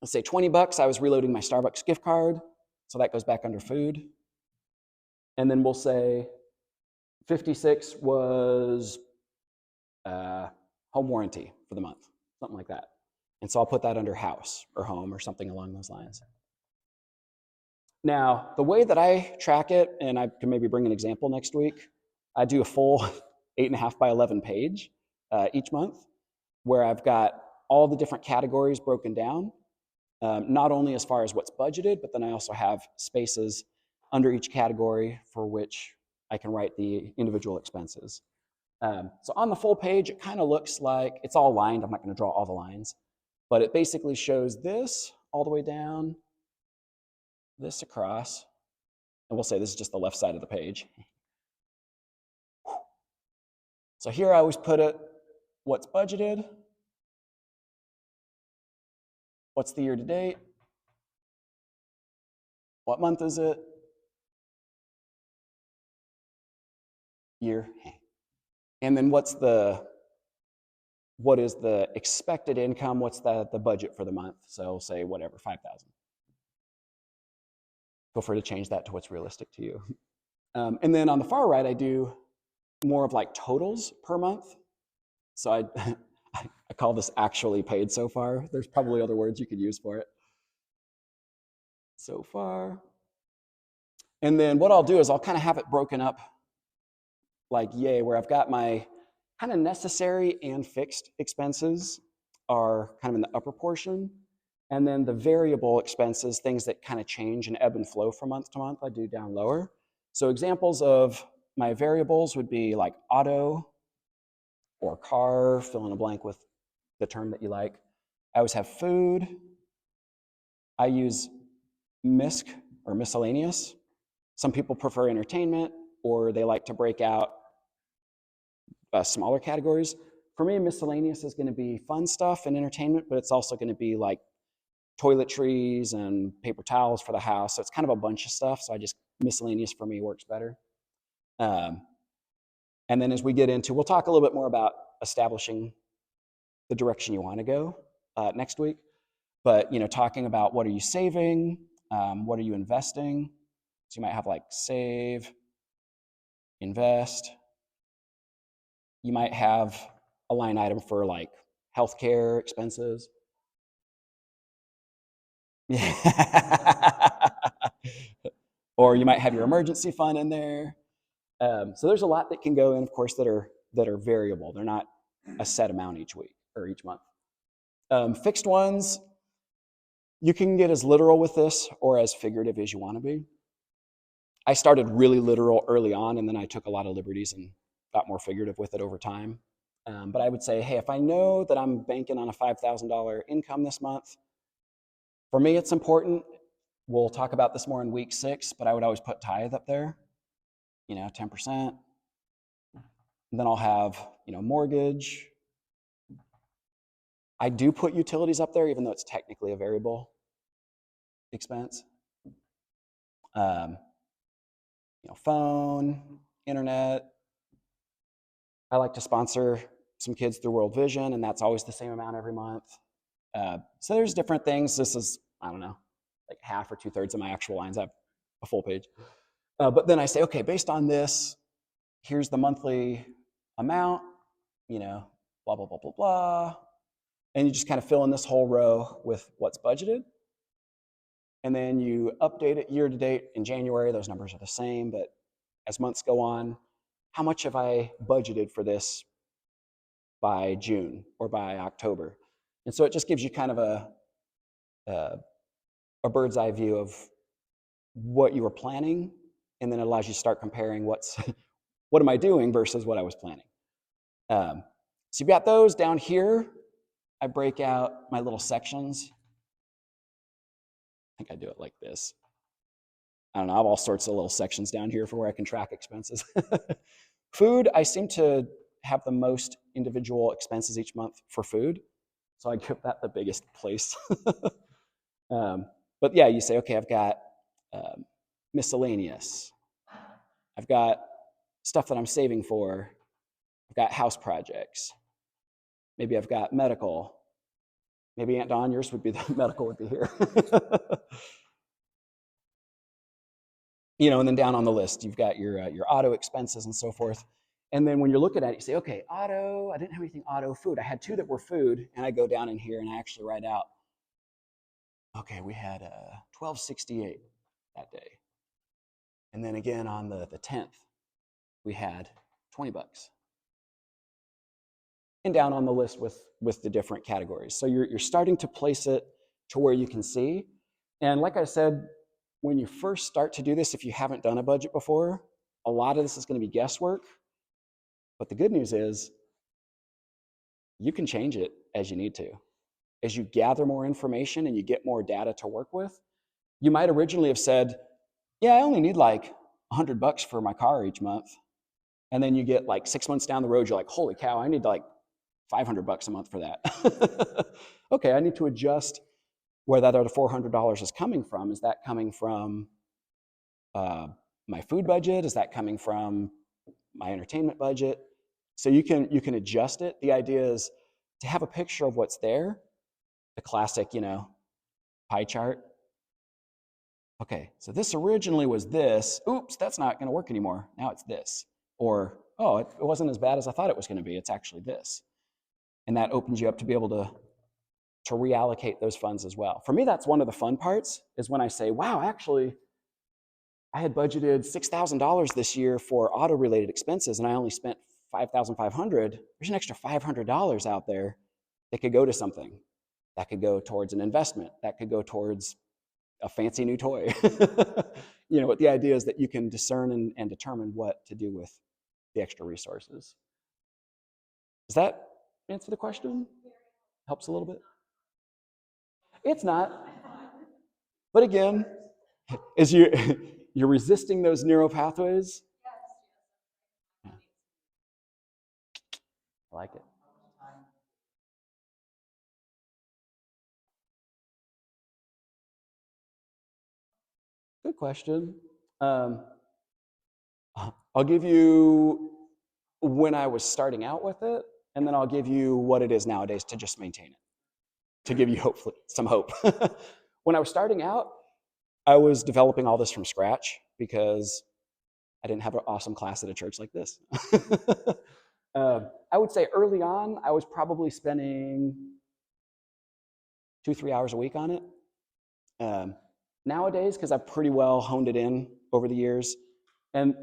Let's say $20, I was reloading my Starbucks gift card. So that goes back under food. And then we'll say 56 was home warranty for the month, something like that. And so I'll put that under house or home or something along those lines. Now, the way that I track it, and I can maybe bring an example next week, I do a full 8.5 by 11 page each month, where I've got all the different categories broken down. not only as far as what's budgeted, but then I also have spaces under each category for which I can write the individual expenses. So on the full page, it kind of looks like it's all lined. I'm not going to draw all the lines, but it basically shows this all the way down, this across, and we'll say this is just the left side of the page. So here I always put it, what's budgeted, what's the year to date, what month is it, year, and then what is the expected income, what's the budget for the month, so say whatever, 5,000. Feel free to change that to what's realistic to you. And then on the far right, I do more of like totals per month. So I call this actually paid so far. There's probably other words you could use for it. So far. And then what I'll do is I'll kind of have it broken up like yay, where I've got my kind of necessary and fixed expenses are kind of in the upper portion. And then the variable expenses, things that kind of change and ebb and flow from month to month, I do down lower. So examples of my variables would be like auto or car, fill in a blank with the term that you like. I always have food. I use MISC or miscellaneous. Some people prefer entertainment, or they like to break out smaller categories. For me, miscellaneous is going to be fun stuff and entertainment, but it's also going to be like toiletries and paper towels for the house. So it's kind of a bunch of stuff. So miscellaneous for me works better. And then as we get into, we'll talk a little bit more about establishing the direction you want to go next week. But talking about what are you saving, what are you investing. So you might have like save, invest. You might have a line item for like healthcare expenses. Or you might have your emergency fund in there. So there's a lot that can go in, of course, that are variable. They're not a set amount each week or each month. Fixed ones, you can get as literal with this or as figurative as you want to be. I started really literal early on, and then I took a lot of liberties and got more figurative with it over time. But I would say, hey, if I know that I'm banking on a $5,000 income this month, for me, it's important. We'll talk about this more in week 6, but I would always put tithe up there, 10%. And then I'll have, mortgage. I do put utilities up there, even though it's technically a variable expense. Phone, internet. I like to sponsor some kids through World Vision, and that's always the same amount every month. So there's different things. This is, I don't know, like half or 2/3 of my actual lines. I have a full page. But then I say, okay, based on this, here's the monthly amount, blah, blah, blah, blah, blah. And you just kind of fill in this whole row with what's budgeted. And then you update it year to date in January. Those numbers are the same, but as months go on, how much have I budgeted for this by June or by October? And so it just gives you kind of a bird's eye view of what you were planning, and then it allows you to start comparing what am I doing versus what I was planning. So you've got those down here. I break out my little sections. I think I do it like this. I don't know, I have all sorts of little sections down here for where I can track expenses. Food, I seem to have the most individual expenses each month for food, so I give that the biggest place. But yeah, you say, okay, I've got miscellaneous. I've got stuff that I'm saving for. I've got house projects. Maybe I've got medical. Maybe Aunt Dawn, yours would be the medical would be here. And then down on the list, you've got your auto expenses and so forth. And then when you're looking at it, you say, okay, auto, I didn't have anything auto, food. I had 2 that were food, and I go down in here and I actually write out, okay, we had $12.68 that day. And then again on the 10th, we had $20. And down on the list with the different categories. So you're starting to place it to where you can see. And like I said, when you first start to do this, if you haven't done a budget before, a lot of this is going to be guesswork. But the good news is you can change it as you need to. As you gather more information and you get more data to work with, you might originally have said, yeah, I only need like $100 for my car each month. And then you get like 6 months down the road, you're like, holy cow, I need like $500 a month for that. Okay, I need to adjust where that other $400 is coming from. Is that coming from uh, my food budget? Is that coming from my entertainment budget? So you can adjust it. The idea is to have a picture of what's there, the classic, pie chart. Okay, so this originally was this. Oops, that's not going to work anymore. Now it's this. Or, oh, it wasn't as bad as I thought it was going to be. It's actually this. And that opens you up to be able to reallocate those funds as well. For me, that's one of the fun parts is when I say, wow, actually, I had budgeted $6,000 this year for auto-related expenses and I only spent $5,500. There's an extra $500 out there that could go to something. That could go towards an investment. That could go towards a fancy new toy. What the idea is that you can discern and determine what to do with the extra resources. Does that answer the question? Helps a little bit? It's not. But again, is you're resisting those neural pathways? Yeah, I like it. Good question. Um, I'll give you when I was starting out with it, and then I'll give you what it is nowadays to just maintain it, to give you hopefully some hope. When I was starting out, I was developing all this from scratch because I didn't have an awesome class at a church like this. I would say early on, I was probably spending 2-3 hours a week on it. Um, Nowadays, because I've pretty well honed it in over the years, and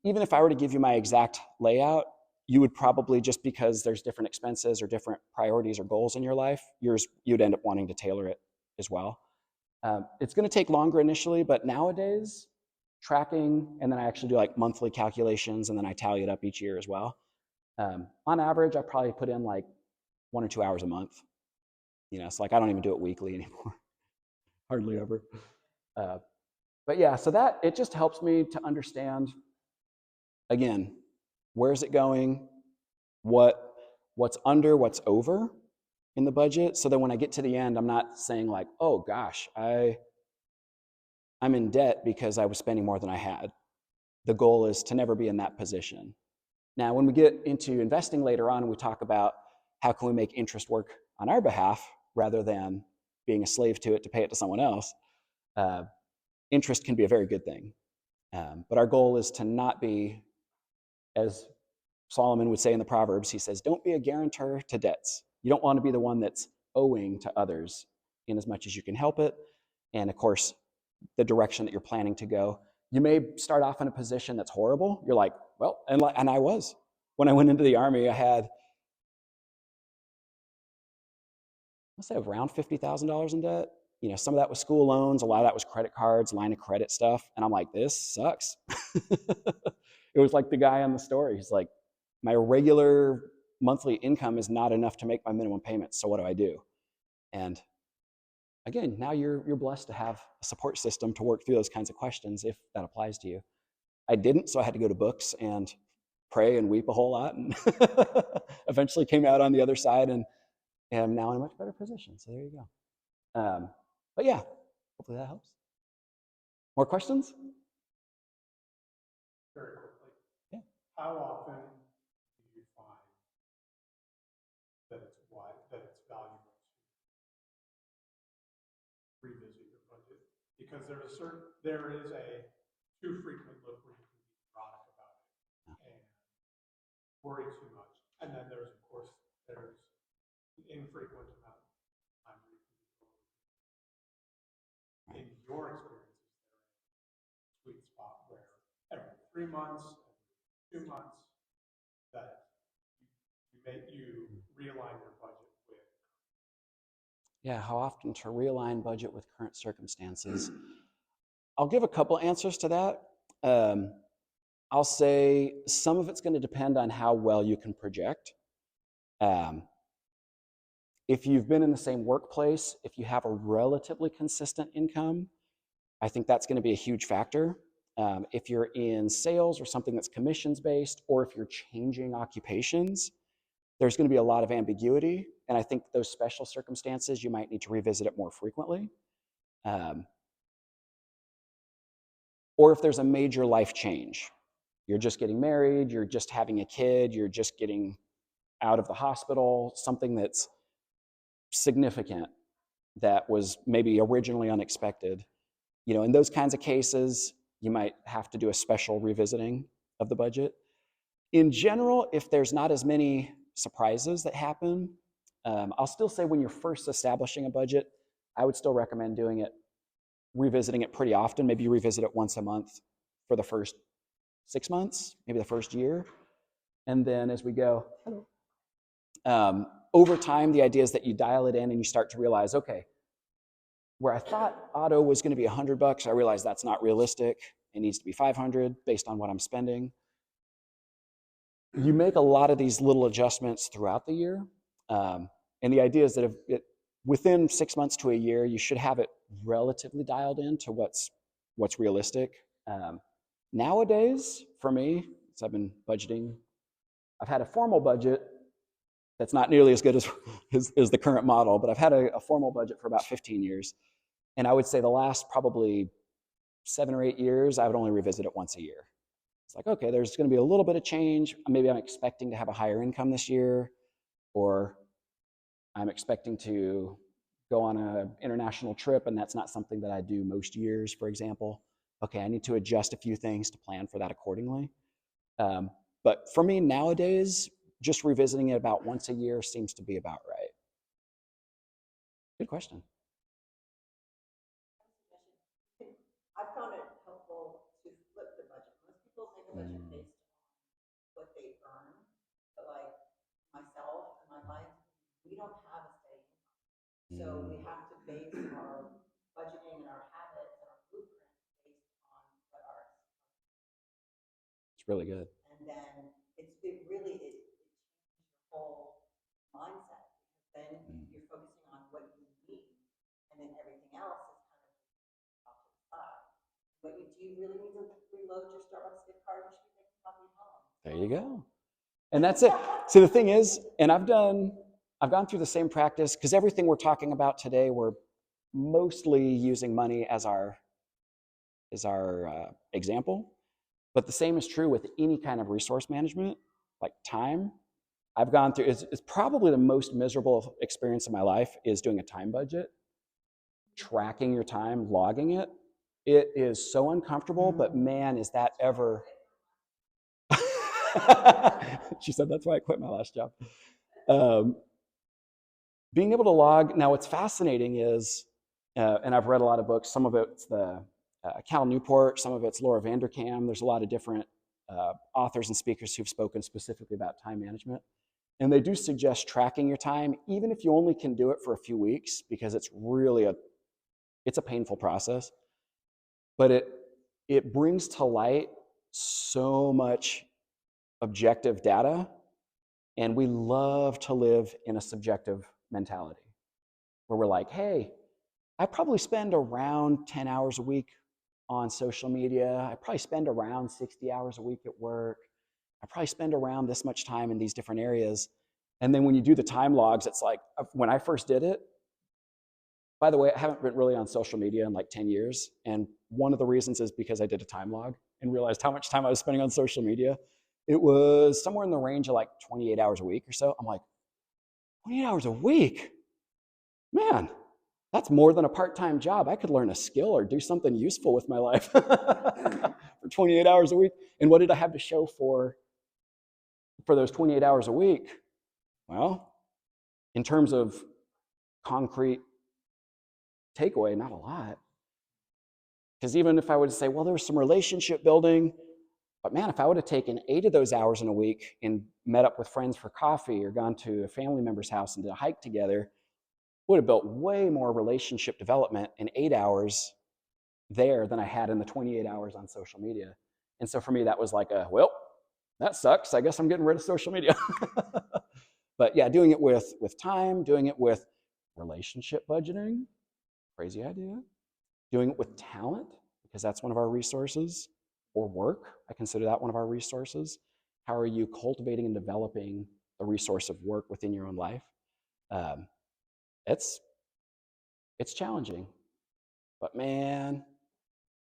even if I were to give you my exact layout, you would probably, just because there's different expenses or different priorities or goals in your life, you'd end up wanting to tailor it as well. It's going to take longer initially, but nowadays, tracking, and then I actually do like monthly calculations, and then I tally it up each year as well. On average, I probably put in like 1 or 2 hours a month. So like I don't even do it weekly anymore, hardly ever. Uh, but yeah, so that it just helps me to understand again, where is it going, what what's under, what's over in the budget, so that when I get to the end, I'm not saying like, oh gosh, I'm in debt because I was spending more than I had. The goal is to never be in that position. Now, when we get into investing later on and we talk about how can we make interest work on our behalf rather than being a slave to it to pay it to someone else, uh, interest can be a very good thing. But our goal is to not be, as Solomon would say in the Proverbs, he says, don't be a guarantor to debts. You don't want to be the one that's owing to others in as much as you can help it. And of course, the direction that you're planning to go. You may start off in a position that's horrible. You're like, well, and I was. When I went into the Army, I had, let's say, around $50,000 in debt. Some of that was school loans, a lot of that was credit cards, line of credit stuff. And I'm like, this sucks. It was like the guy on the story. He's like, my regular monthly income is not enough to make my minimum payments. So what do I do? And again, now you're blessed to have a support system to work through those kinds of questions if that applies to you. I didn't, so I had to go to books and pray and weep a whole lot, and eventually came out on the other side and am now in a much better position. So there you go. But yeah, hopefully that helps. More questions? Very quickly, Yeah. how often do you find that it's valuable to revisit your budget? Because there is a too frequent look where you can be neurotic about it and worry too much. And then there's an infrequent amount of time where you can be totally. In your experience, is there a sweet spot where every 3 months, every 2 months, that you realign your budget with? Yeah, how often to realign budget with current circumstances. I'll give a couple answers to that. Um, I'll say some of it's going to depend on how well you can project. Um, if you've been in the same workplace, if you have a relatively consistent income, I think that's going to be a huge factor. If you're in sales or something that's commissions based, or if you're changing occupations, there's going to be a lot of ambiguity. And I think those special circumstances, you might need to revisit it more frequently. Um, or if there's a major life change, you're just getting married, you're just having a kid, you're just getting out of the hospital, something that's significant that was maybe originally unexpected. In those kinds of cases, you might have to do a special revisiting of the budget. In general, if there's not as many surprises that happen, I'll still say when you're first establishing a budget, I would still recommend doing it, revisiting it pretty often. Maybe you revisit it once a month for the first 6 months, maybe the first year. And then as we go, over time, the idea is that you dial it in and you start to realize, okay, where I thought auto was going to be $100, I realized that's not realistic. It needs to be 500 based on what I'm spending. You make a lot of these little adjustments throughout the year. And the idea is that within 6 months to a year, you should have it relatively dialed in to what's realistic. Nowadays, for me, so I've been budgeting, I've had a formal budget that's not nearly as good as the current model, but I've had a formal budget for about 15 years. And I would say the last probably 7 or 8 years, I would only revisit it once a year. It's like, okay, there's going to be a little bit of change. Maybe I'm expecting to have a higher income this year, or I'm expecting to go on an international trip, and that's not something that I do most years, for example. Okay, I need to adjust a few things to plan for that accordingly. But for me nowadays, just revisiting it about once a year seems to be about right. Good question. I found it helpful to flip the budget. Most people make a budget Mm. based on what they earn, but like myself and my wife, we don't have a steady income. So we have to base our budgeting and our habits and our blueprint based on what our, It's really good. and then it really, it changes your whole mindset. Then you're focusing on what you need, and then everything else is kind of off to the side. But do you really need to reload your Starbucks gift card? You should be making coffee at home. There you go. And that's it. See, the thing is, and I've gone through the same practice, because everything we're talking about today, we're mostly using money as our example. But the same is true with any kind of resource management, like time. I've gone through, it's probably the most miserable experience of my life is doing a time budget, tracking your time, logging it. It is so uncomfortable, but man, is that ever. She said, that's why I quit my last job. Being able to log, now what's fascinating is, and I've read a lot of books, some of it's the Cal Newport, some of it's Laura Vanderkam. There's a lot of different authors and speakers who've spoken specifically about time management. And they do suggest tracking your time, even if you only can do it for a few weeks, because it's really it's a painful process. But it brings to light so much objective data, and we love to live in a subjective mentality where we're like, hey, I probably spend around 10 hours a week on social media. I probably spend around 60 hours a week at work. I probably spend around this much time in these different areas. And then when you do the time logs, it's like, when I first did it, by the way, I haven't been really on social media in like 10 years. And one of the reasons is because I did a time log and realized how much time I was spending on social media. It was somewhere in the range of like 28 hours a week or so. I'm like, 28 hours a week? Man, that's more than a part-time job. I could learn a skill or do something useful with my life for 28 hours a week. And what did I have to show for those 28 hours a week? Well, in terms of concrete takeaway, not a lot. Because even if I would say, well, there was some relationship building, but man, if I would have taken 8 of those hours in a week and met up with friends for coffee or gone to a family member's house and did a hike together, would have built way more relationship development in 8 hours there than I had in the 28 hours on social media. And so for me, that was like well, that sucks. I guess I'm getting rid of social media. But yeah, doing it with time, doing it with relationship budgeting, crazy idea. Doing it with talent, because that's one of our resources, or work. I consider that one of our resources. How are you cultivating and developing the resource of work within your own life? Um, it's challenging, but man,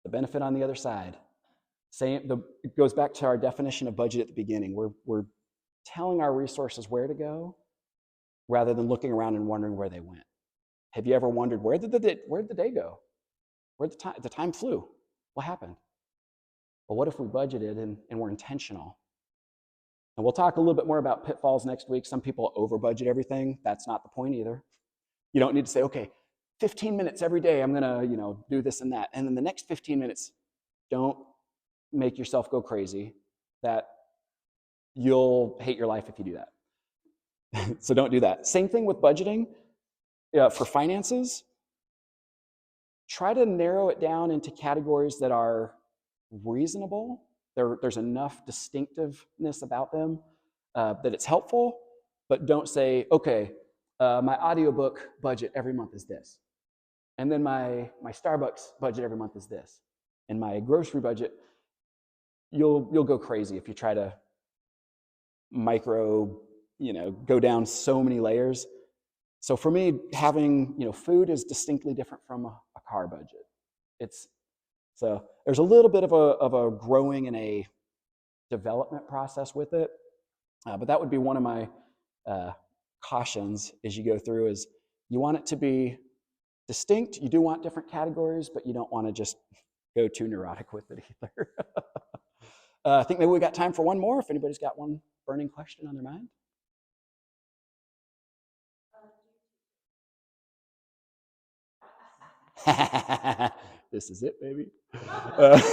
the benefit on the other side. It goes back to our definition of budget at the beginning. We're telling our resources where to go rather than looking around and wondering where they went. Have you ever wondered where did the day go? Where the time flew? What happened? Well, what if we budgeted and we're intentional? And we'll talk a little bit more about pitfalls next week. Some people over budget everything. That's not the point either. You don't need to say, okay, 15 minutes every day, I'm gonna, do this and that. And then the next 15 minutes, don't make yourself go crazy. That you'll hate your life if you do that. So don't do that. Same thing with budgeting for finances. Try to narrow it down into categories that are reasonable. There's enough distinctiveness about them that it's helpful, but don't say, okay, my audiobook budget every month is this. And then my Starbucks budget every month is this. And my grocery budget, you'll go crazy if you try to go down so many layers. So for me, having, food is distinctly different from a car budget. So there's a little bit of a growing and a development process with it. But that would be one of my cautions as you go through is you want it to be distinct. You do want different categories, but you don't want to just go too neurotic with it either. I think maybe we got time for one more if anybody's got one burning question on their mind. This is it, baby. The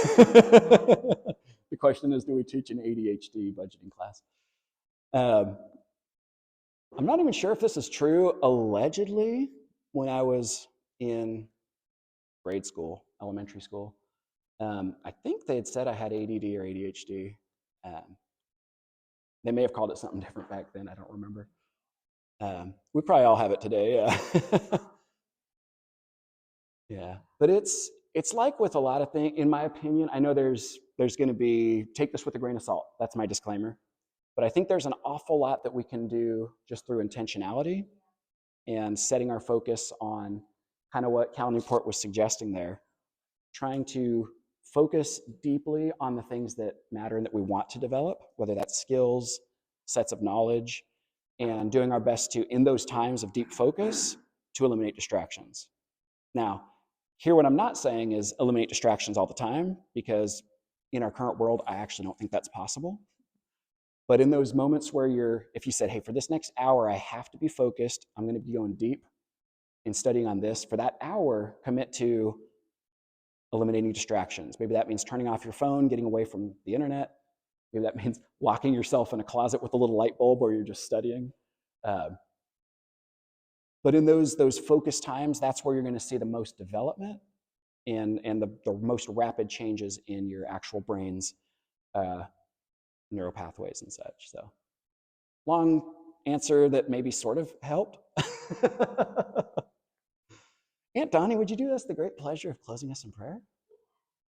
question is, do we teach an ADHD budgeting class? I'm not even sure if this is true. Allegedly, when I was in grade school, elementary school, I think they had said I had ADD or ADHD. They may have called it something different back then. I don't remember. We probably all have it today. Yeah. Yeah, but it's like with a lot of things, in my opinion. I know there's going to be, take this with a grain of salt. That's my disclaimer. But I think there's an awful lot that we can do just through intentionality and setting our focus on kind of what Cal Newport was suggesting there, trying to focus deeply on the things that matter and that we want to develop, whether that's skills, sets of knowledge, and doing our best to, in those times of deep focus, to eliminate distractions. Now, here what I'm not saying is eliminate distractions all the time, because in our current world, I actually don't think that's possible. But in those moments where if you said, hey, for this next hour, I have to be focused, I'm going to be going deep in studying on this, for that hour, commit to eliminating distractions. Maybe that means turning off your phone, getting away from the internet. Maybe that means locking yourself in a closet with a little light bulb where you're just studying. But in those focused times, that's where you're going to see the most development and the most rapid changes in your actual brain's neural pathways and such. So, long answer that maybe sort of helped. Aunt Donnie, would you do us the great pleasure of closing us in prayer?